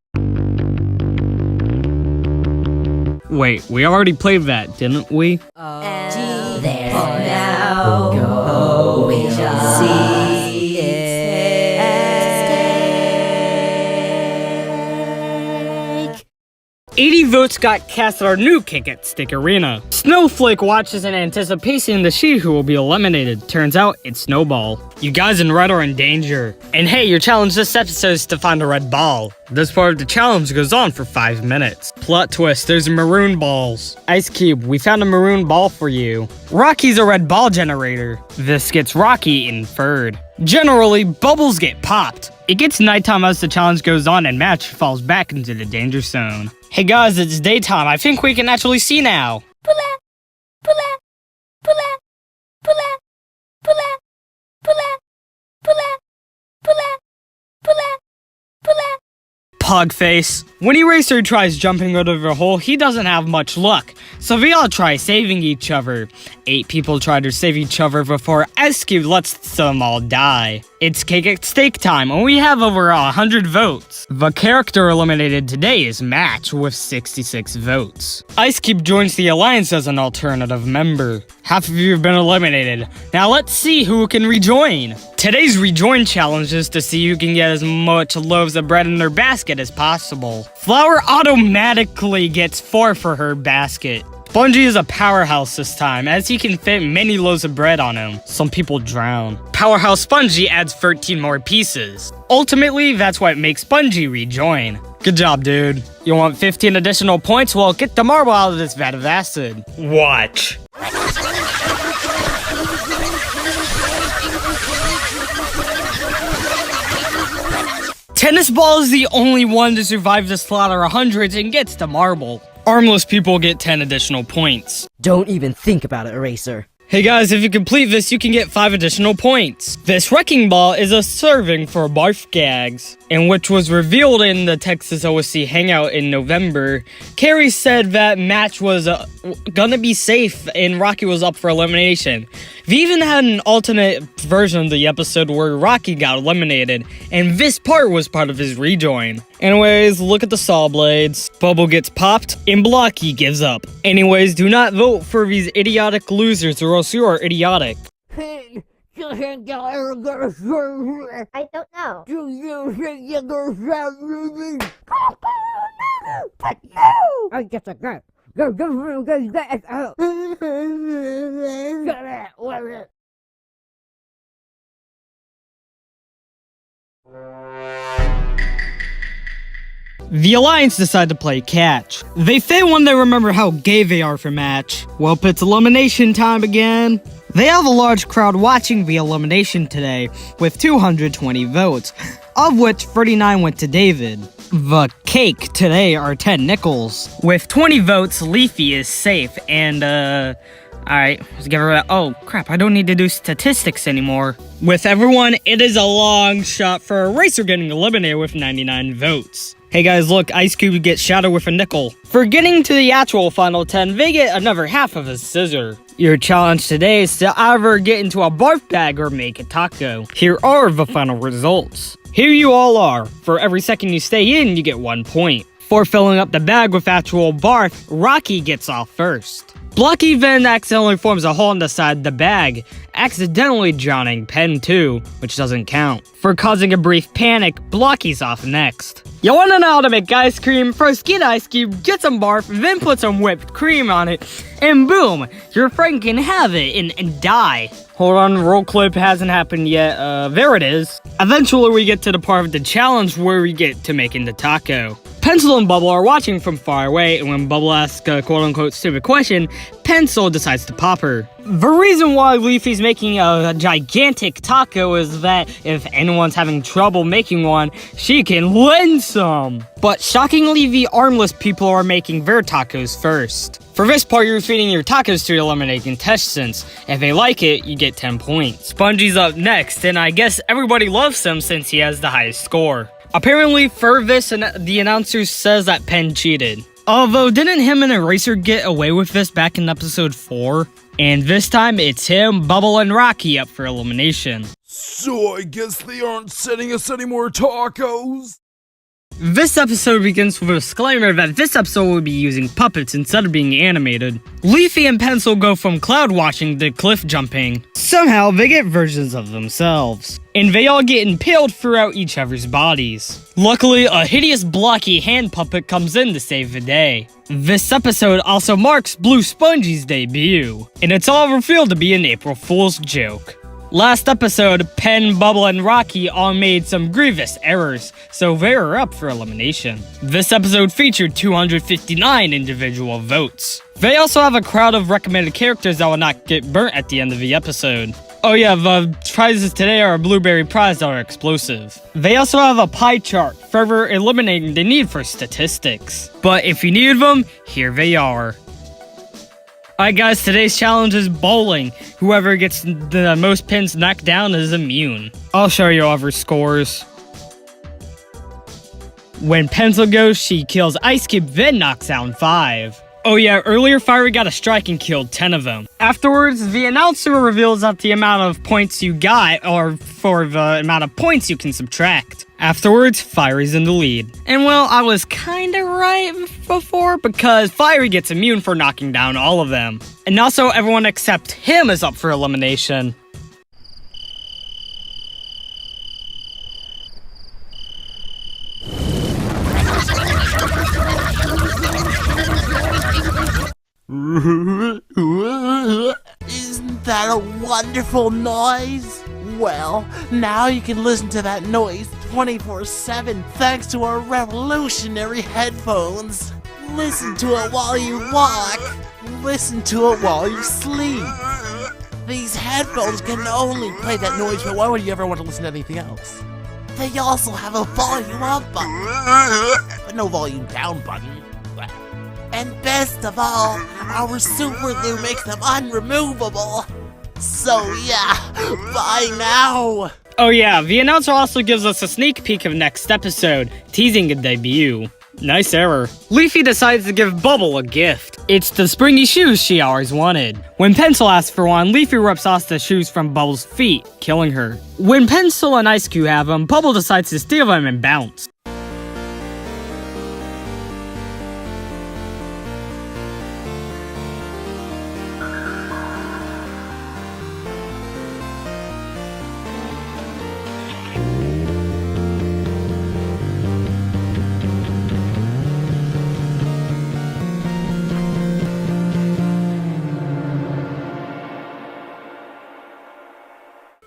Wait, we already played that, didn't we? And therefore now go, we shall see it. 80 votes got cast at our new Kick It Stick Arena. Snowflake watches in anticipation to see who will be eliminated. Turns out, it's Snowball. You guys in red are in danger. And hey, your challenge this episode is to find a red ball. This part of the challenge goes on for 5 minutes. Plot twist, there's maroon balls. Ice Cube, we found a maroon ball for you. Rocky's a red ball generator. This gets Rocky in third. Generally, bubbles get popped. It gets nighttime as the challenge goes on and Match falls back into the danger zone. Hey guys, it's daytime. I think we can actually see now. Pugface. When Eraser tries jumping out of a hole, he doesn't have much luck, so we all try saving each other. 8 people try to save each other before Ice Cube lets them all die. It's Cake at Steak time, and we have over 100 votes. The character eliminated today is Match with 66 votes. Ice Cube joins the Alliance as an alternative member. Half of you have been eliminated. Now let's see who can rejoin. Today's rejoin challenge is to see who can get as much loaves of bread in their basket as possible. Flower automatically gets 4 for her basket. Spongy is a powerhouse this time, as he can fit many loaves of bread on him. Some people drown. Powerhouse Spongy adds 13 more pieces. Ultimately, that's what makes Spongy rejoin. Good job, dude. You want 15 additional points? Well, get the marble out of this vat of acid. Watch. Tennis Ball is the only one to survive the slaughter of hundreds and gets the marble. Armless people get 10 additional points. Don't even think about it, Eraser. Hey guys, if you complete this, you can get 5 additional points. This Wrecking Ball is a serving for barf gags, and which was revealed in the Texas OSC Hangout in November. Carrie said that Match was gonna be safe and Rocky was up for elimination. We even had an alternate version of the episode where Rocky got eliminated, and this part was part of his rejoin. Anyways, look at the saw blades. Bubble gets popped, and Blocky gives up. Anyways, do not vote for these idiotic losers or else you are idiotic. I don't know. I guess I got it. The Alliance decide to play catch. They fail when they remember how gay they are for Match. Well, it's elimination time again. They have a large crowd watching the elimination today, with 220 votes, of which 39 went to David. The cake today are 10 nickels. With 20 votes, Leafy is safe, and Alright, let's give her a... Oh, crap, I don't need to do statistics anymore. With everyone, it is a long shot for Eraser getting eliminated with 99 votes. Hey guys, look, Ice Cube gets shouted with a nickel. For getting to the actual final 10, they get another half of a scissor. Your challenge today is to either get into a barf bag or make a taco. Here are the final results. Here you all are. For every second you stay in, you get 1 point. For filling up the bag with actual barf, Rocky gets off first. Blocky then accidentally forms a hole in the side of the bag, accidentally drowning Pen 2, which doesn't count. For causing a brief panic, Blocky's off next. You wanna know how to make ice cream? First get Ice Cube, get some barf, then put some whipped cream on it, and boom, your friend can have it and die. Hold on, roll clip hasn't happened yet. There it is. Eventually we get to the part of the challenge where we get to making the taco. Pencil and Bubble are watching from far away, and when Bubble asks a quote-unquote stupid question, Pencil decides to pop her. The reason why Leafy's making a gigantic taco is that if anyone's having trouble making one, she can lend some. But shockingly, the armless people are making their tacos first. For this part, you're feeding your tacos to eliminate contestants. If they like it, you get 10 points. Spongey's up next, and I guess everybody loves him since he has the highest score. Apparently, for this, the announcer says that Pen cheated. Although, didn't him and Eraser get away with this back in episode 4? And this time, it's him, Bubble, and Rocky up for elimination. So I guess they aren't sending us any more tacos? This episode begins with a disclaimer that this episode will be using puppets instead of being animated. Leafy and Pencil go from cloud watching to cliff jumping. Somehow, they get versions of themselves. And they all get impaled throughout each other's bodies. Luckily, a hideous blocky hand puppet comes in to save the day. This episode also marks Blue Spongey's debut. And it's all revealed to be an April Fool's joke. Last episode, Pen, Bubble, and Rocky all made some grievous errors, so they are up for elimination. This episode featured 259 individual votes. They also have a crowd of recommended characters that will not get burnt at the end of the episode. Oh yeah, the prizes today are a blueberry prize that are explosive. They also have a pie chart, further eliminating the need for statistics. But if you need them, here they are. Alright guys, today's challenge is bowling. Whoever gets the most pins knocked down is immune. I'll show you all of her scores. When Pencil goes, she kills Ice Cube, then knocks down 5. Oh yeah, earlier Fiery got a strike and killed 10 of them. Afterwards, the announcer reveals that the amount of points you got, or for the amount of points you can subtract. Afterwards, Fiery's in the lead. And well, I was kinda right before, because Fiery gets immune for knocking down all of them. And also, everyone except him is up for elimination. Isn't that a wonderful noise? Well, now you can listen to that noise 24/7 thanks to our revolutionary headphones. Listen to it while you walk. Listen to it while you sleep. These headphones can only play that noise, but why would you ever want to listen to anything else? They also have a volume up button, but no volume down button. And best of all, our super glue makes them unremovable. So yeah, bye now! Oh yeah, the announcer also gives us a sneak peek of next episode, teasing a debut. Nice error. Leafy decides to give Bubble a gift. It's the springy shoes she always wanted. When Pencil asks for one, Leafy rips off the shoes from Bubble's feet, killing her. When Pencil and Ice Cube have them, Bubble decides to steal them and bounce.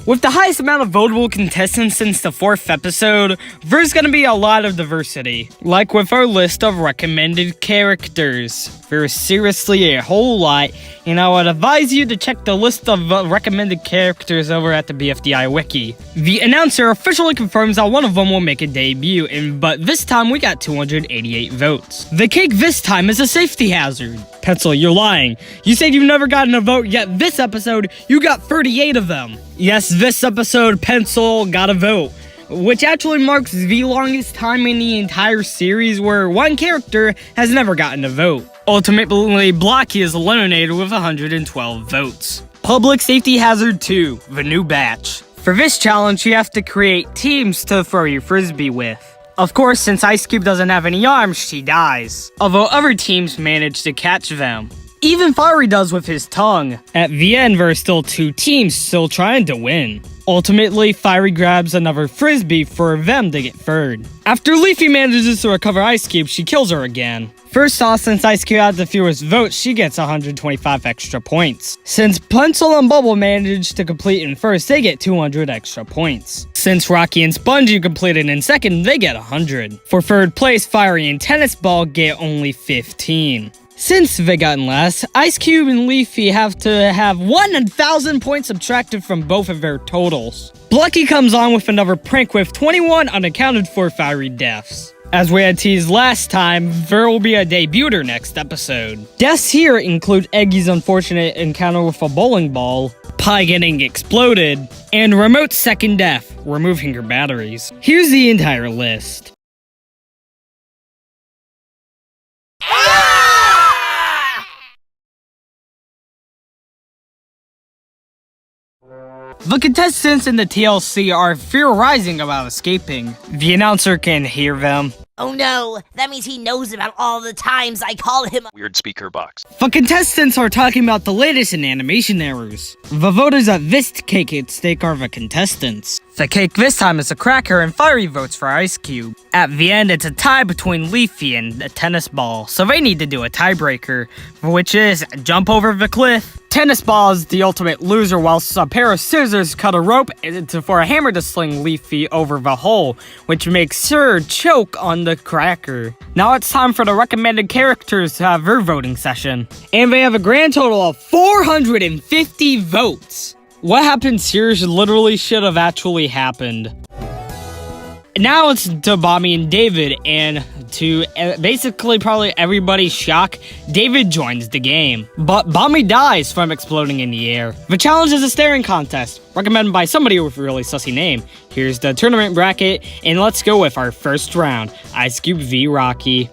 With the highest amount of votable contestants since the 4th episode, there's gonna be a lot of diversity, like with our list of recommended characters. There's seriously a whole lot, and I would advise you to check the list of recommended characters over at the BFDI wiki. The announcer officially confirms that one of them will make a debut, but this time we got 288 votes. The cake this time is a safety hazard. Pencil, you're lying. You said you've never gotten a vote, yet this episode, you got 38 of them. Yes, this episode, Pencil got a vote, which actually marks the longest time in the entire series where one character has never gotten a vote. Ultimately, Blocky is eliminated with 112 votes. Public Safety Hazard 2, the new batch. For this challenge, you have to create teams to throw your frisbee with. Of course, since Ice Cube doesn't have any arms, she dies, although other teams manage to catch them. Even Fiery does with his tongue. At the end, there are still 2 teams still trying to win. Ultimately, Fiery grabs another frisbee for them to get third. After Leafy manages to recover Ice Cube, she kills her again. First off, since Ice Cube had the fewest votes, she gets 125 extra points. Since Pencil and Bubble managed to complete in first, they get 200 extra points. Since Rocky and Spongy completed in second, they get 100. For third place, Fiery and Tennis Ball get only 15. Since they got in last, Ice Cube and Leafy have to have 1,000 points subtracted from both of their totals. Blocky comes on with another prank with 21 unaccounted for Fiery deaths. As we had teased last time, there will be a debuter next episode. Deaths here include Eggy's unfortunate encounter with a bowling ball, Pie getting exploded, and Remote's second death, removing her batteries. Here's the entire list. The contestants in the TLC are theorizing about escaping. The announcer can hear them. Oh no, that means he knows about all the times I called him a Weird speaker box. The contestants are talking about the latest in animation errors. The voters at this cake at stake are the contestants. The cake this time is a cracker and Fiery votes for Ice Cube. At the end, it's a tie between Leafy and a tennis ball, so they need to do a tiebreaker, which is jump over the cliff. Tennis Ball is the ultimate loser, whilst a pair of scissors cut a rope for a hammer to sling Leafy over the hole, which makes her choke on the cracker. Now it's time for the recommended characters to have their voting session. And they have a grand total of 450 votes. What happens here literally should have actually happened. Now it's to Bobby and David, and to basically probably everybody's shock, David joins the game. But Bobby dies from exploding in the air. The challenge is a staring contest, recommended by somebody with a really sussy name. Here's the tournament bracket, and let's go with our first round, Ice Cube v Rocky.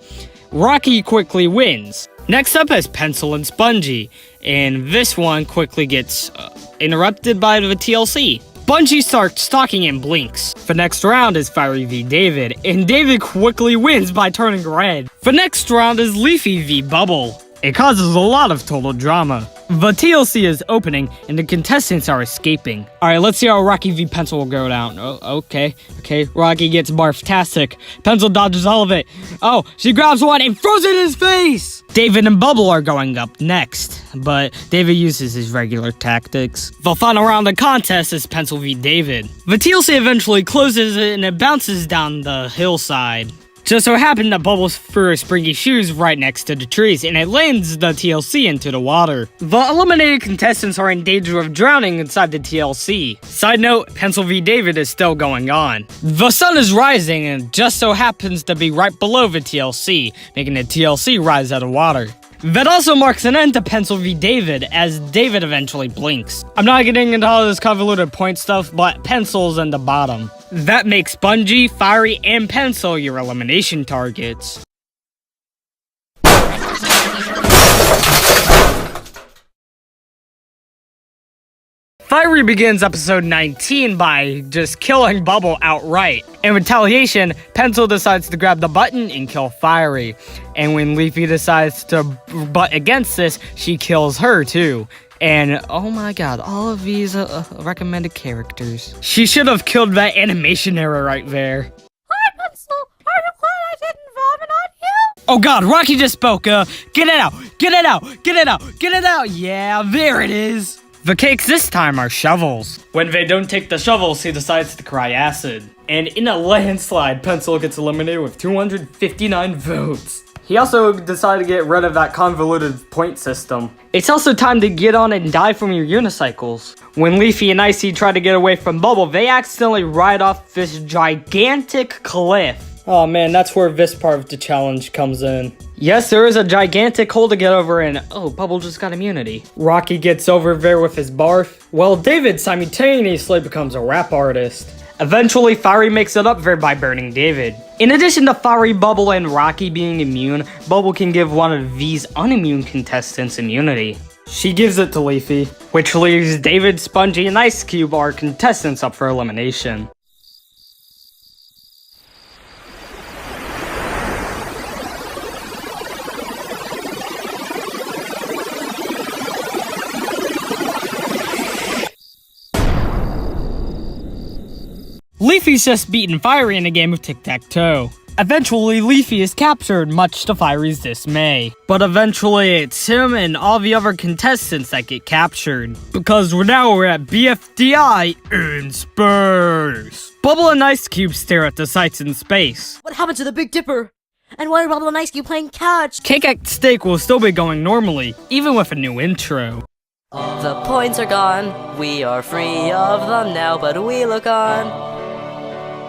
Rocky quickly wins. Next up is Pencil and Spongy, and this one quickly gets interrupted by the TLC. Spongy starts talking and blinks. The next round is Fiery v David, and David quickly wins by turning red. The next round is Leafy v Bubble. It causes a lot of total drama. The TLC is opening, and the contestants are escaping. Alright, let's see how Rocky v Pencil will go down. Oh, okay, Rocky gets barf-tastic. Pencil dodges all of it. Oh, she grabs one and throws it in his face! David and Bubble are going up next, but David uses his regular tactics. The final round of the contest is Pencil v David. The TLC eventually closes it and it bounces down the hillside. Just so happened that Bubbles threw her springy shoes right next to the trees, and it lands the TLC into the water. The eliminated contestants are in danger of drowning inside the TLC. Side note, Pencil v David is still going on. The sun is rising, and just so happens to be right below the TLC, making the TLC rise out of water. That also marks an end to Pencil v David, as David eventually blinks. I'm not getting into all this convoluted point stuff, but Pencil's in the bottom. That makes Spongy, Fiery, and Pencil your elimination targets. Fiery begins episode 19 by just killing Bubble outright. In retaliation, Pencil decides to grab the button and kill Fiery. And when Leafy decides to butt against this, she kills her too. And oh my god, all of these recommended characters. She should have killed that animation error right there. Hi, Pencil. Are you glad I didn't vomit on you? Oh god, Rocky just spoke. Get it out. Get it out. Get it out. Get it out. Yeah, there it is. The cakes this time are shovels. When they don't take the shovels, he decides to cry acid. And in a landslide, Pencil gets eliminated with 259 votes. He also decided to get rid of that convoluted point system. It's also time to get on and die from your unicycles. When Leafy and Icy try to get away from Bubble, they accidentally ride off this gigantic cliff. Oh man, that's where this part of the challenge comes in. Yes, there is a gigantic hole to get over and oh, Bubble just got immunity. Rocky gets over there with his barf, while David simultaneously becomes a rap artist. Eventually, Fiery makes it up there by burning David. In addition to Fiery, Bubble, and Rocky being immune, Bubble can give one of these unimmune contestants immunity. She gives it to Leafy, which leaves David, Spongy, and Ice Cube are contestants up for elimination. Leafy's just beaten Fiery in a game of tic-tac-toe. Eventually, Leafy is captured, much to Fiery's dismay. But eventually, it's him and all the other contestants that get captured. Because we're at BFDI in space. Bubble and Ice Cube stare at the sights in space. What happened to the Big Dipper? And why are Bubble and Ice Cube playing catch? Cake at Steak will still be going normally, even with a new intro. The points are gone, we are free of them now, but we look on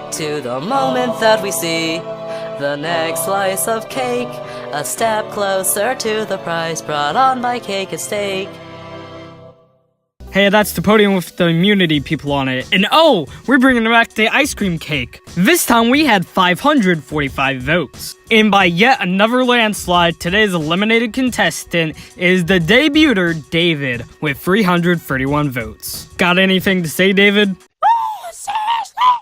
to the moment that we see the next slice of cake, a step closer to the prize brought on by Cake and Steak. Hey, that's the podium with the immunity people on it. And oh, we're bringing back the ice cream cake. This time we had 545 votes. And by yet another landslide, today's eliminated contestant is the debuter, David, with 331 votes. Got anything to say, David?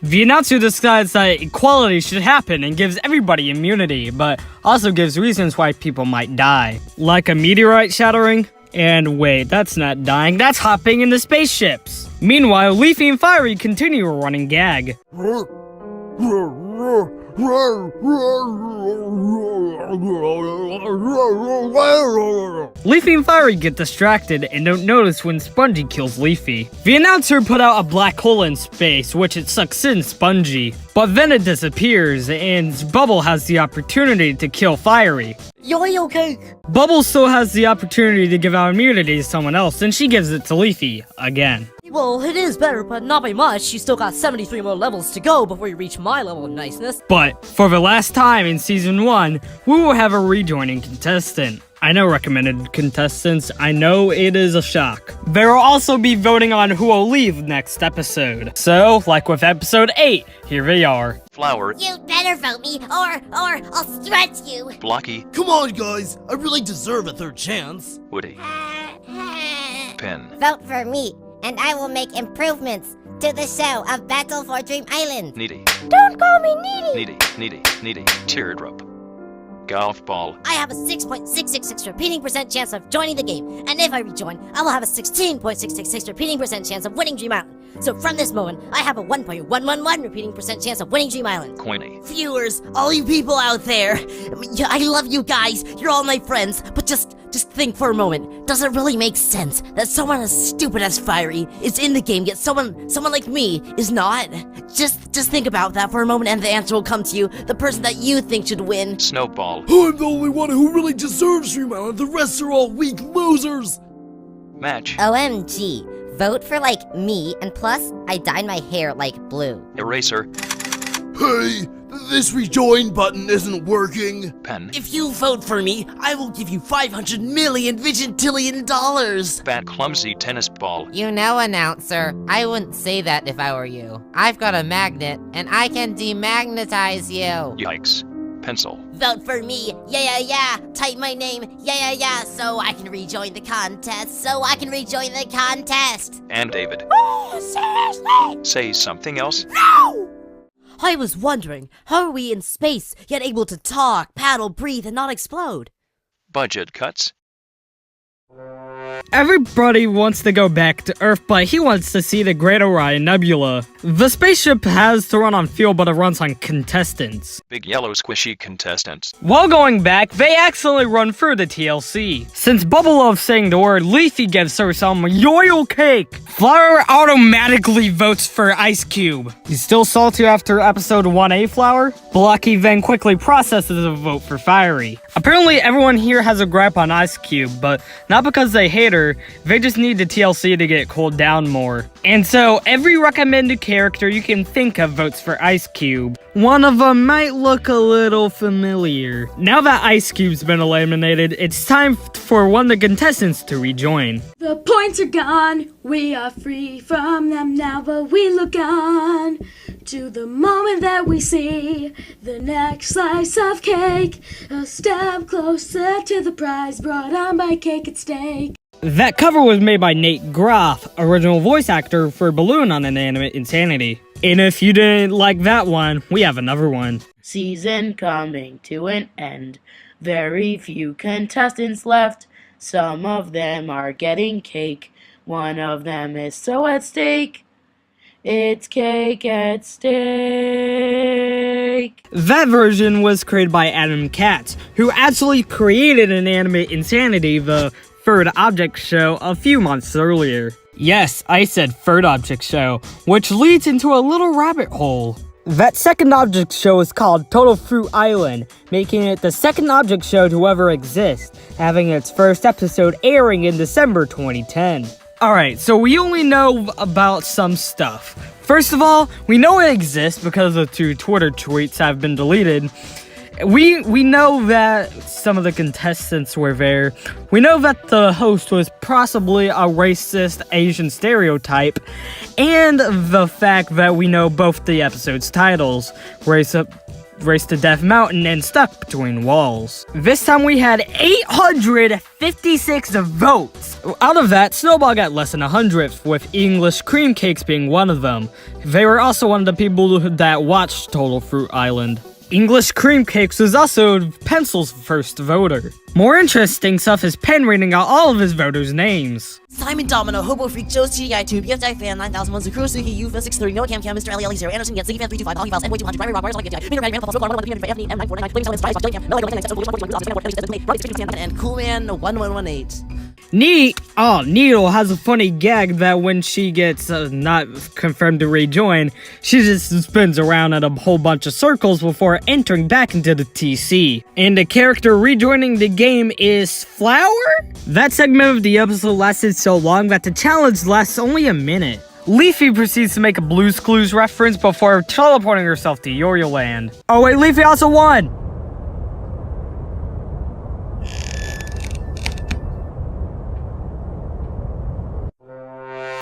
The announcer decides that equality should happen and gives everybody immunity, but also gives reasons why people might die. Like a meteorite shattering? And wait, that's not dying, that's hopping into spaceships. Meanwhile, Leafy and Fiery continue a running gag. Leafy and Fiery get distracted and don't notice when Spongy kills Leafy. The announcer put out a black hole in space, which it sucks in Spongy. But then it disappears, and Bubble has the opportunity to kill Fiery. Yo-yo cake! Bubble still has the opportunity to give out immunity to someone else, and she gives it to Leafy, again. Well, it is better, but not by much. You still got 73 more levels to go before you reach my level of niceness. But, for the last time in Season 1, we will have a rejoining contestant. I know recommended contestants, I know it is a shock. There will also be voting on who will leave next episode. So, like with episode 8, here they are. Flower. You better vote me, or I'll stretch you. Blocky. Come on, guys. I really deserve a third chance. Woody. Pen. Vote for me, and I will make improvements to the show of Battle for Dream Island. Needy. Don't call me needy. Needy. Teardrop. Golf ball. I have a 6.666 repeating % chance of joining the game, and if I rejoin, I will have a 16.666 repeating % chance of winning Dream Island. So from this moment, I have a 1.111 repeating % chance of winning Dream Island. Coiny. Viewers, all you people out there, I love you guys, you're all my friends, but just think for a moment. Does it really make sense that someone as stupid as Fiery is in the game, yet someone like me is not? Just think about that for a moment and the answer will come to you, the person that you think should win. Snowball. I'm the only one who really deserves Dream Island, the rest are all weak losers! Match. OMG, vote for like me, and plus, I dyed my hair like blue. Eraser. Hey, this rejoin button isn't working. Pen. If you vote for me, I will give you $500 million vigintillion dollars. Bad clumsy tennis ball. You know, announcer, I wouldn't say that if I were you. I've got a magnet, and I can demagnetize you. Yikes. Pencil. Vote for me, yeah, type my name, yeah, so I can rejoin the contest, And David. Oh, seriously? Say something else. No! I was wondering, how are we in space, yet able to talk, paddle, breathe, and not explode? Budget cuts. Everybody wants to go back to Earth, but he wants to see the Great Orion Nebula. The spaceship has to run on fuel, but it runs on contestants. Big yellow squishy contestants. While going back, they accidentally run through the TLC. Since Bubble loves saying the word, Leafy gives her some yoil cake. Flower automatically votes for Ice Cube. You still salty after episode 1A, Flower? Blocky then quickly processes a vote for Fiery. Apparently everyone here has a gripe on Ice Cube, but not because they hate her, they just need the TLC to get cooled down more. And so every recommended character you can think of votes for Ice Cube. One of them might look a little familiar. Now that Ice Cube's been eliminated, it's time for one of the contestants to rejoin. The points are gone, we are free from them now, but we look on to the moment that we see the next slice of cake, a step closer to the prize brought on by Cake and Steak. That cover was made by Nate Groff, original voice actor for Balloon on Inanimate Insanity. And if you didn't like that one, we have another one. Season coming to an end. Very few contestants left. Some of them are getting cake. One of them is so at stake. It's Cake at Stake. That version was created by Adam Katz, who actually created Inanimate Insanity, the Third Object Show, a few months earlier. Yes, I said Third Object Show, which leads into a little rabbit hole. That second object show is called Total Fruit Island, making it the second object show to ever exist, having its first episode airing in December 2010. Alright, so we only know about some stuff. First of all, we know it exists because the 2 Twitter tweets have been deleted. We know that some of the contestants were there. We know that the host was possibly a racist Asian stereotype. And the fact that we know both the episode's titles, Race to Death Mountain and Stuck Between Walls. This time we had 856 votes. Out of that, Snowball got less than 100th, with English Cream Cakes being one of them. They were also one of the people that watched Total Fruit Island. English Cream Cakes was also Pencil's first voter. More interesting stuff is Pen reading out all of his voters' names. Simon Domino, Hobo Freak, Joe's TDI 2, BFDI Fan 9001, Zakuro Suki, UFA 63, Noah Cam Cam, Mr. Ali 0, Anderson Get, Ziggy Fan 325, Holly Files, N-Way 200, Primary Rock, Mars, Like BFDI, Peter Ryan, Papa, Flip, One, PN, M949, Flames, Spice, Jelly Cam, No, and Coolman 1118. Needle has a funny gag that when she gets not confirmed to rejoin, she just spins around in a whole bunch of circles before entering back into the TC. And the character rejoining the game is Flower? That segment of the episode lasted so long that the challenge lasts only a minute. Leafy proceeds to make a Blue's Clues reference before teleporting herself to Yoyo Land. Oh wait, Leafy also won!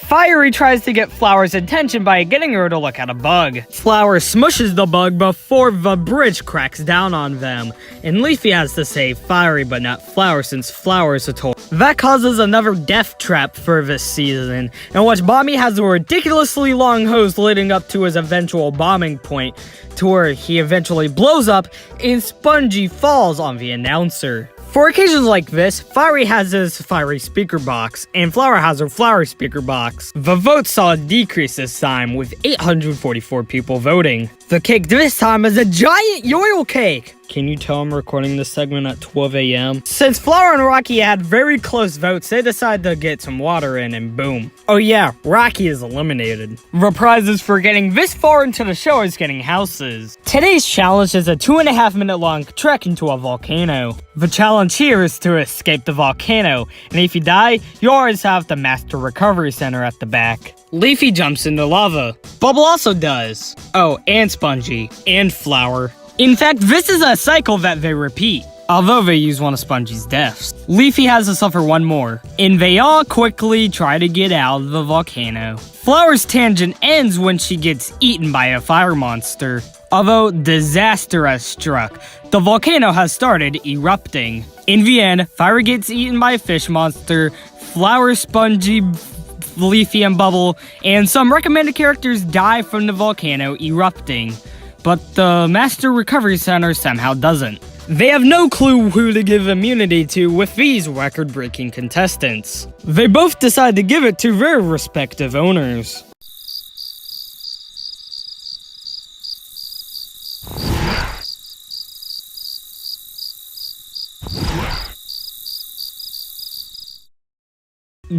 Fiery tries to get Flower's attention by getting her to look at a bug. Flower smushes the bug before the bridge cracks down on them, and Leafy has to save Fiery but not Flower since Flower is a toy. That causes another death trap for this season, in which Bommy has a ridiculously long hose leading up to his eventual bombing point, to where he eventually blows up and Spongy falls on the announcer. For occasions like this, Fiery has his Fiery speaker box, and Flower has her Flower speaker box. The votes saw a decrease this time, with 844 people voting. The cake this time is a giant yoil cake! Can you tell I'm recording this segment at 12 a.m.? Since Flower and Rocky had very close votes, they decided to get some water in, and boom. Oh yeah, Rocky is eliminated. The prizes for getting this far into the show is getting houses. Today's challenge is a 2.5 minute long trek into a volcano. The challenge here is to escape the volcano, and if you die, you always have the Master Recovery Center at the back. Leafy jumps into lava. Bubble also does. Oh, and Spongy. And Flower. In fact, this is a cycle that they repeat, although they use one of Spongy's deaths. Leafy has to suffer one more, and they all quickly try to get out of the volcano. Flower's tangent ends when she gets eaten by a fire monster. Although disaster has struck, the volcano has started erupting. In the end, Fire gets eaten by a fish monster, Flower, Spongy, Leafy, and Bubble, and some recommended characters die from the volcano erupting. But the Master Recovery Center somehow doesn't. They have no clue who to give immunity to with these record-breaking contestants. They both decide to give it to their respective owners.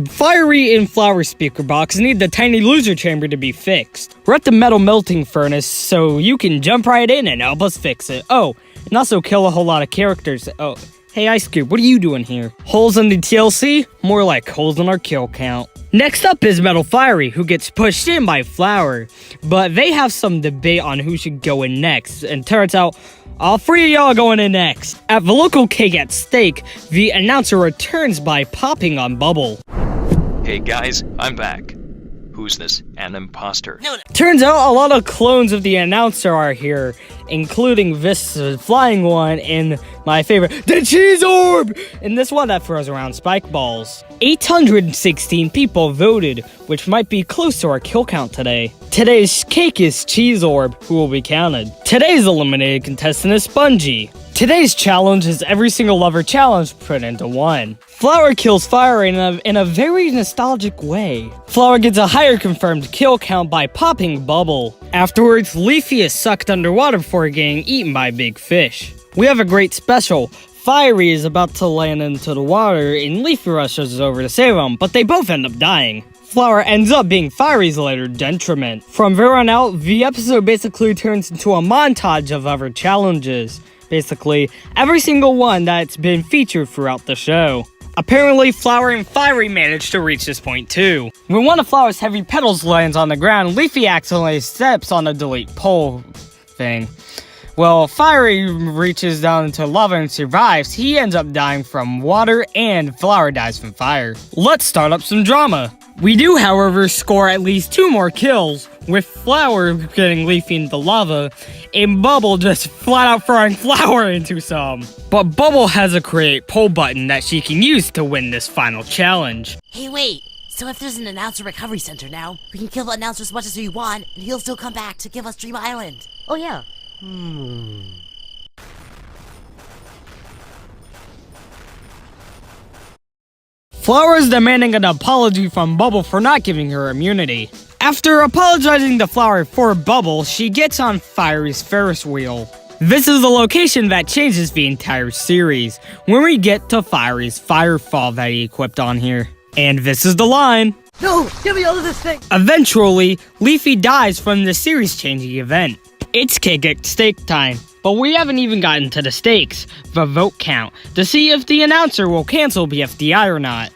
Fiery and Flower speaker box need the tiny loser chamber to be fixed. We're at the metal melting furnace, so you can jump right in and help us fix it. Oh, and also kill a whole lot of characters. Oh, hey Ice Cube, what are you doing here? Holes in the TLC? More like holes in our kill count. Next up is Metal Fiery, who gets pushed in by Flower, but they have some debate on who should go in next, and turns out all three of y'all are going in next. At the local cake at stake, the announcer returns by popping on Bubble. Hey guys, I'm back. Who's this? An imposter? Turns out a lot of clones of the announcer are here, including this flying one and my favorite, the Cheese Orb! And this one that throws around spike balls. 816 people voted, which might be close to our kill count today. Today's cake is Cheese Orb, who will be counted. Today's eliminated contestant is Spongy. Today's challenge is every single lover challenge put into one. Flower kills Fire in a very nostalgic way. Flower gets a higher confirmed kill count by popping Bubble. Afterwards, Leafy is sucked underwater before getting eaten by a big fish. We have a great special. Fiery is about to land into the water and Leafy rushes over to save him, but they both end up dying. Flower ends up being Fiery's later detriment. From there on out, the episode basically turns into a montage of other challenges. Basically, every single one that's been featured throughout the show. Apparently, Flower and Fiery managed to reach this point too. When one of Flower's heavy petals lands on the ground, Leafy accidentally steps on the delete pole thing. Well, Fiery reaches down into lava and survives. He ends up dying from water and Flower dies from fire. Let's start up some drama. We do, however, score at least 2 more kills, with Flower getting Leafy into lava, and Bubble just flat out throwing Flower into some. But Bubble has a create poll button that she can use to win this final challenge. Hey, wait. So if there's an announcer recovery center now, we can kill the announcer as much as we want, and he'll still come back to give us Dream Island. Oh yeah. Flower is demanding an apology from Bubble for not giving her immunity. After apologizing to Flower for Bubble, she gets on Fiery's Ferris wheel. This is the location that changes the entire series, when we get to Fiery's Firefall that he equipped on here. And this is the line. No, give me all of this thing. Eventually, Leafy dies from the series-changing event. It's cake at stake time, but we haven't even gotten to the stakes, the vote count, to see if the announcer will cancel BFDI or not.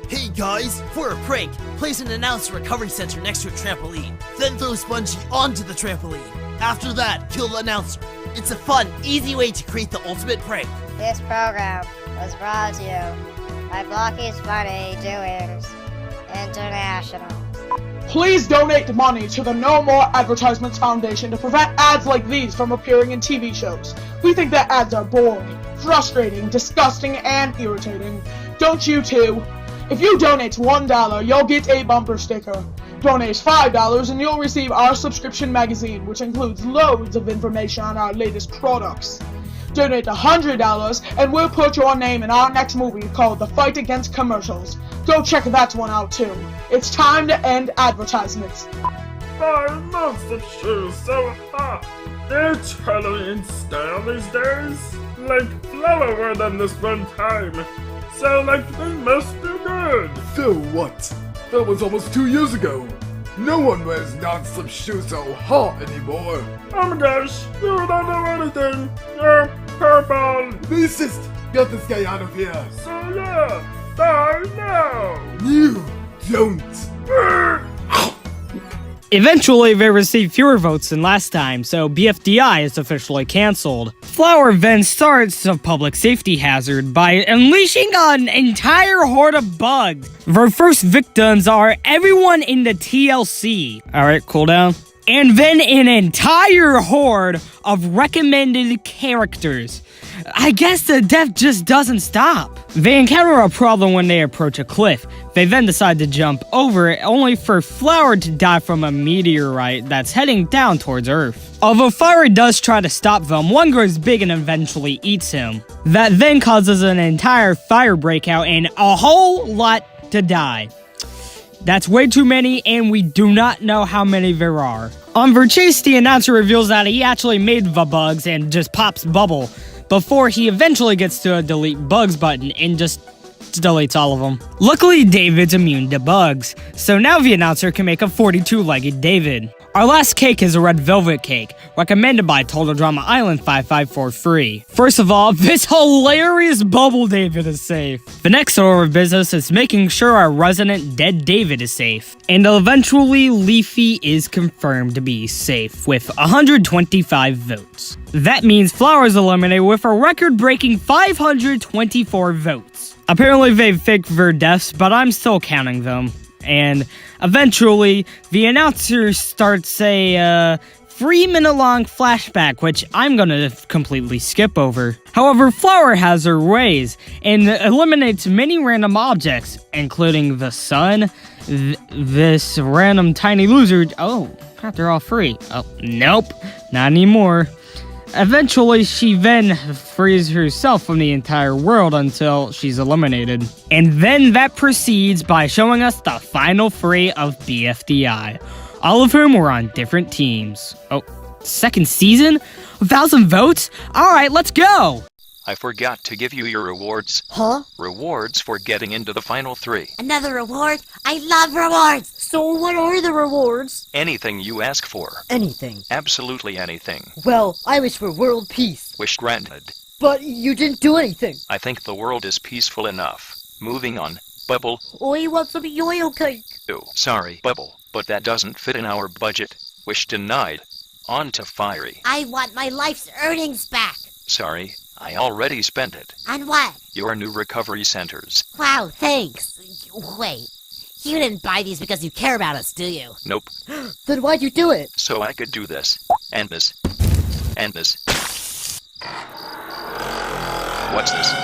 Hey guys, for a prank, place an announcer recovery center next to a trampoline. Then throw Spongy onto the trampoline. After that, kill the announcer. It's a fun, easy way to create the ultimate prank. This program was brought to you by Blocky's Funny Doings International. Please donate money to the No More Advertisements Foundation to prevent ads like these from appearing in TV shows. We think that ads are boring, frustrating, disgusting, and irritating. Don't you too? If you donate $1, you'll get a bumper sticker. Donate $5 and you'll receive our subscription magazine, which includes loads of information on our latest products. Donate $100 and we'll put your name in our next movie called The Fight Against Commercials. Go check that one out too. It's time to end advertisements. I love the show so hot. They're totally in style these days. Like Flower wore them this one time. So like they must be good. So what? That was almost 2 years ago. No one wears non-slip shoes so hot anymore. Oh my gosh, you don't know anything. You're purple. Racist! Get this guy out of here. So yeah, bye now. You don't. Eventually, they received fewer votes than last time, so BFDI is officially cancelled. Flower then starts a public safety hazard by unleashing an entire horde of bugs. Their first victims are everyone in the TLC. Alright, cool down. and then an entire horde of recommended characters. I guess the death just doesn't stop. They encounter a problem when they approach a cliff. They then decide to jump over it, only for Flower to die from a meteorite that's heading down towards Earth. Although Fiery does try to stop them, one grows big and eventually eats him. That then causes an entire fire breakout and a whole lot to die. That's way too many, and we do not know how many there are. On Verchase, the announcer reveals that he actually made the bugs and just pops Bubble, before he eventually gets to a delete bugs button and just deletes all of them. Luckily, David's immune to bugs, so now the announcer can make a 42-legged David. Our last cake is a red velvet cake, recommended by Total Drama Island 5543. First of all, this hilarious Bubble David is safe. The next order of business is making sure our resident dead David is safe. And eventually, Leafy is confirmed to be safe with 125 votes. That means Flower is eliminated with a record-breaking 524 votes. Apparently they faked their deaths, but I'm still counting them. And eventually, the announcer starts a 3-minute-long flashback, which I'm gonna completely skip over. However, Flower has her ways, and eliminates many random objects, including the sun, this random tiny loser. Oh, crap, they're all free. Oh, nope, not anymore. Eventually, she then frees herself from the entire world until she's eliminated. And then that proceeds by showing us the final 3 of BFDI, all of whom were on different teams. Oh, second season? 1,000 votes? Alright, let's go! I forgot to give you your rewards. Huh? Rewards for getting into the final 3. Another reward? I love rewards! So what are the rewards? Anything you ask for. Anything. Absolutely anything. Well, I wish for world peace. Wish granted. But you didn't do anything. I think the world is peaceful enough. Moving on. Bubble. I want some yo-yo cake. Oh, sorry, Bubble, but that doesn't fit in our budget. Wish denied. On to Fiery. I want my life's earnings back. Sorry, I already spent it. On what? Your new recovery centers. Wow, thanks. Wait, you didn't buy these because you care about us, do you? Nope. Then why'd you do it? So I could do this. And this. And this. What's this?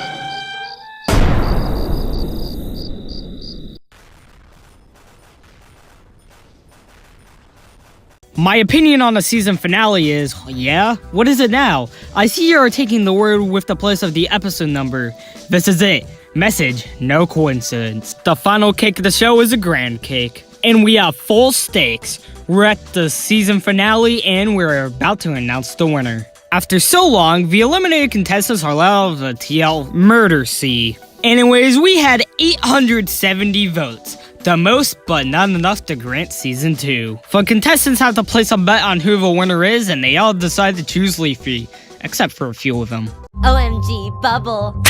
My opinion on the season finale is, yeah? What is it now? I see you are taking the word with the place of the episode number. This is it. Message, no coincidence. The final cake of the show is a grand cake. And we have full stakes. We're at the season finale and we're about to announce the winner. After so long, the eliminated contestants are let out of the TL Murder Sea. Anyways, we had 870 votes. The most, but not enough to grant Season 2. The contestants have to place a bet on who the winner is, and they all decide to choose Leafy, except for a few of them. OMG, Bubble.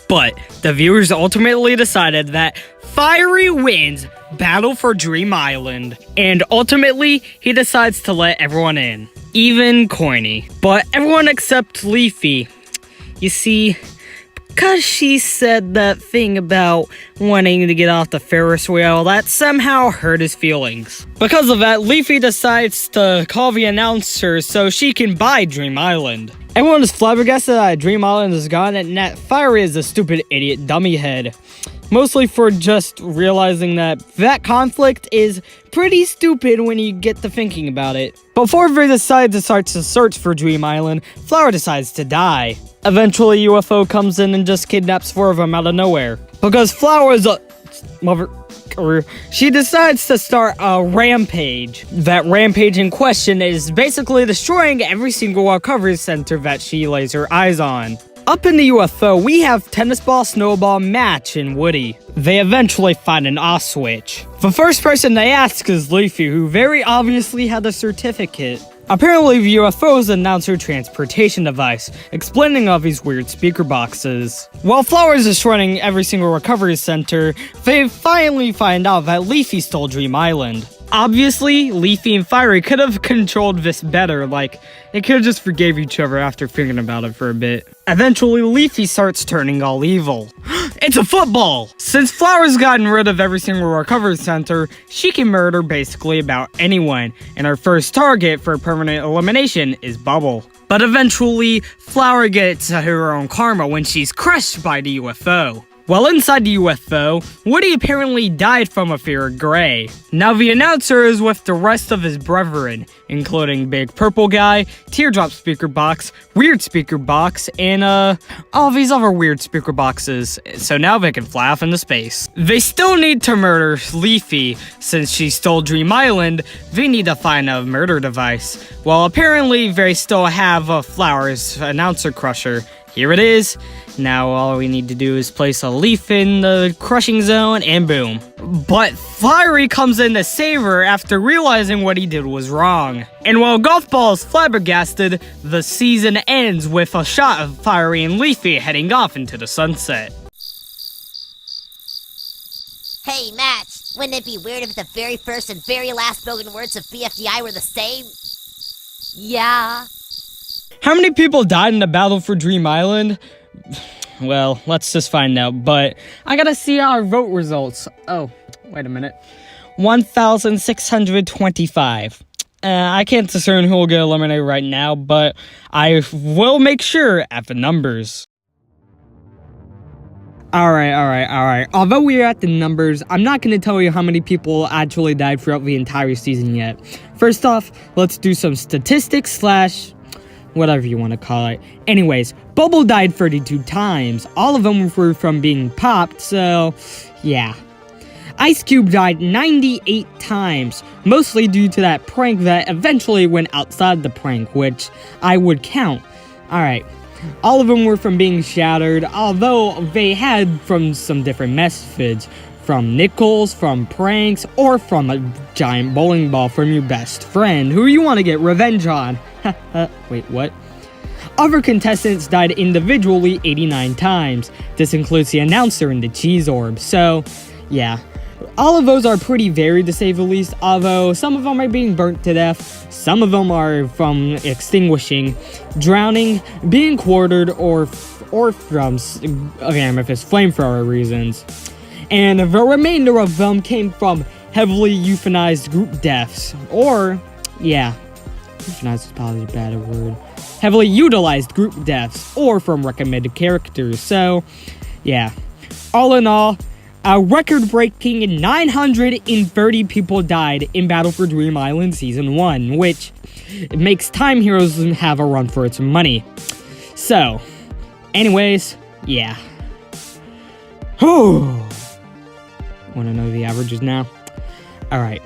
But the viewers ultimately decided that Fiery wins Battle for Dream Island, and ultimately, he decides to let everyone in. Even Coiny. But everyone except Leafy. You see, because she said that thing about wanting to get off the Ferris wheel, that somehow hurt his feelings. Because of that, Leafy decides to call the announcer so she can buy Dream Island. Everyone is flabbergasted that Dream Island is gone and that Fiery is a stupid idiot dummy head. Mostly for just realizing that conflict is pretty stupid when you get to thinking about it. Before they decide to start to search for Dream Island, Flower decides to die. Eventually, UFO comes in and just kidnaps 4 of them out of nowhere. Because Flower is a mother... She decides to start a rampage. That rampage in question is basically destroying every single recovery center that she lays her eyes on. Up in the UFO, we have Tennis Ball, Snowball, Match, and Woody. They eventually find an off switch. The first person they ask is Leafy, who very obviously had a certificate. Apparently, the UFOs announced her transportation device, explaining all these weird speaker boxes. While Flower is destroying every single recovery center, they finally find out that Leafy stole Dream Island. Obviously, Leafy and Fiery could have controlled this better, like, they could have just forgave each other after thinking about it for a bit. Eventually, Leafy starts turning all evil. It's a football! Since Flower's gotten rid of every single recovery center, she can murder basically about anyone, and her first target for permanent elimination is Bubble. But eventually, Flower gets her own karma when she's crushed by the UFO. While inside the UFO, Woody apparently died from a fear of Gray. Now the announcer is with the rest of his brethren, including Big Purple Guy, Teardrop Speaker Box, Weird Speaker Box, and all these other weird speaker boxes, so now they can fly off into space. They still need to murder Leafy. Since she stole Dream Island, they need to find a murder device. Well, apparently they still have Flower's announcer crusher. Here it is. Now all we need to do is place a leaf in the crushing zone and boom. But Fiery comes in to save her after realizing what he did was wrong. And while Golf Ball is flabbergasted, the season ends with a shot of Fiery and Leafy heading off into the sunset. Hey, Matt, wouldn't it be weird if the very first and very last spoken words of BFDI were the same? Yeah. How many people died in the battle for Dream Island? Well, let's just find out, but I gotta see our vote results. Oh, wait a minute. 1,625. I can't discern who will get eliminated right now, but I will make sure at the numbers. Alright. Although we're at the numbers, I'm not going to tell you how many people actually died throughout the entire season yet. First off, let's do some statistics / whatever you want to call it. Anyways, Bubble died 32 times. All of them were from being popped, so yeah. Ice Cube died 98 times, mostly due to that prank that eventually went outside the prank, which I would count. Alright. All of them were from being shattered, although they had from some different methods. From nickels, from pranks, or from a giant bowling ball from your best friend, who you want to get revenge on. Wait, what? Other contestants died individually 89 times. This includes the announcer and the cheese orb, so, yeah. All of those are pretty varied to say the least, although some of them are being burnt to death, some of them are from extinguishing, drowning, being quartered, or from, again, if it's flamethrower reasons. And the remainder of them came from heavily euthanized group deaths, or, yeah, euthanized is probably a bad word, heavily utilized group deaths, or from recommended characters, so, yeah. All in all, a record-breaking 930 people died in Battle for Dream Island Season 1, which makes Time Heroes have a run for its money. So, anyways, yeah. Whew. Want to know the averages now? Alright.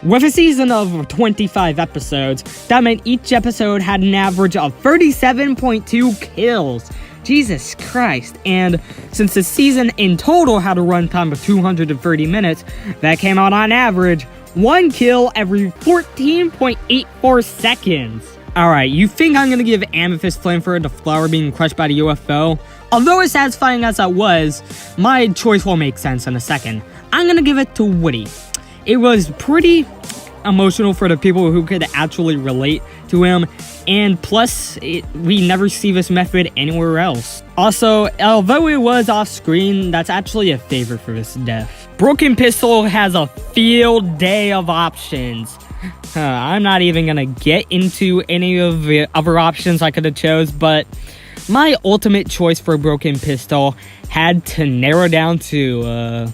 With a season of 25 episodes, that meant each episode had an average of 37.2 kills. Jesus Christ. And since the season in total had a runtime of 230 minutes, that came out on average 1 kill every 14.84 seconds. Alright, you think I'm gonna give Amethyst Flamethrower to Flower being crushed by the UFO? Although as satisfying as that was, my choice will make sense in a second. I'm gonna give it to Woody. It was pretty emotional for the people who could actually relate to him, and plus, we never see this method anywhere else. Also, although it was off screen, that's actually a favor for this death. Broken Pistol has a field day of options. I'm not even gonna get into any of the other options I could have chose, but my ultimate choice for Broken Pistol had to narrow down to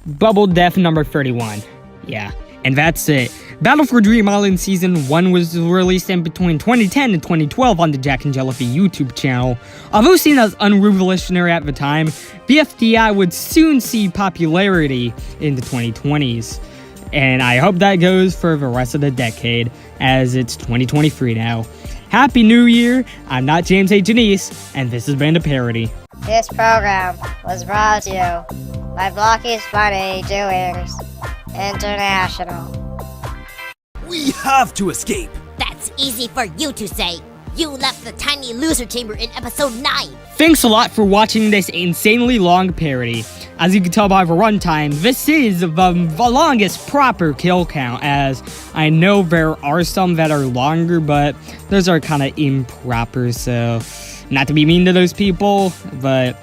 Bubble Death number 31. Yeah, and that's it. Battle for Dream Island Season 1 was released in between 2010 and 2012 on the Jack and Jellyfy YouTube channel. Although seen as unrevolutionary at the time, BFDI would soon see popularity in the 2020s. And I hope that goes for the rest of the decade, as it's 2023 now. Happy New Year! I'm not James A. Janice, and this has been a parody. This program was brought to you by Blocky's Funny Doings International. We have to escape! That's easy for you to say. You left the tiny loser chamber in episode 9. Thanks a lot for watching this insanely long parody. As you can tell by the runtime, this is the longest proper kill count, as I know there are some that are longer, but those are kind of improper, so not to be mean to those people, but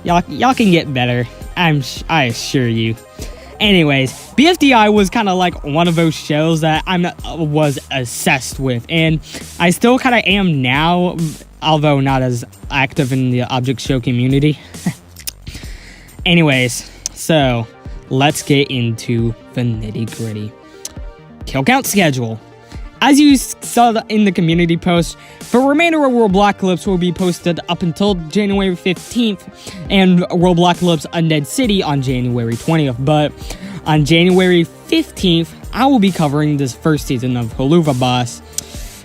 y'all can get better, I assure you. Anyways, BFDI was kind of like one of those shows that I was obsessed with, and I still kind of am now, although not as active in the object show community. Anyways, so let's get into the nitty-gritty. Kill count schedule. As you saw in the community post, the remainder of Roblox clips will be posted up until January 15th, and Roblox clips Undead City on January 20th, but on January 15th, I will be covering this first season of Haluva Boss.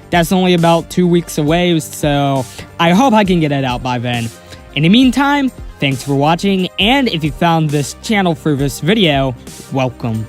That's only about 2 weeks away, so I hope I can get it out by then. In the meantime, thanks for watching, and if you found this channel through this video, welcome.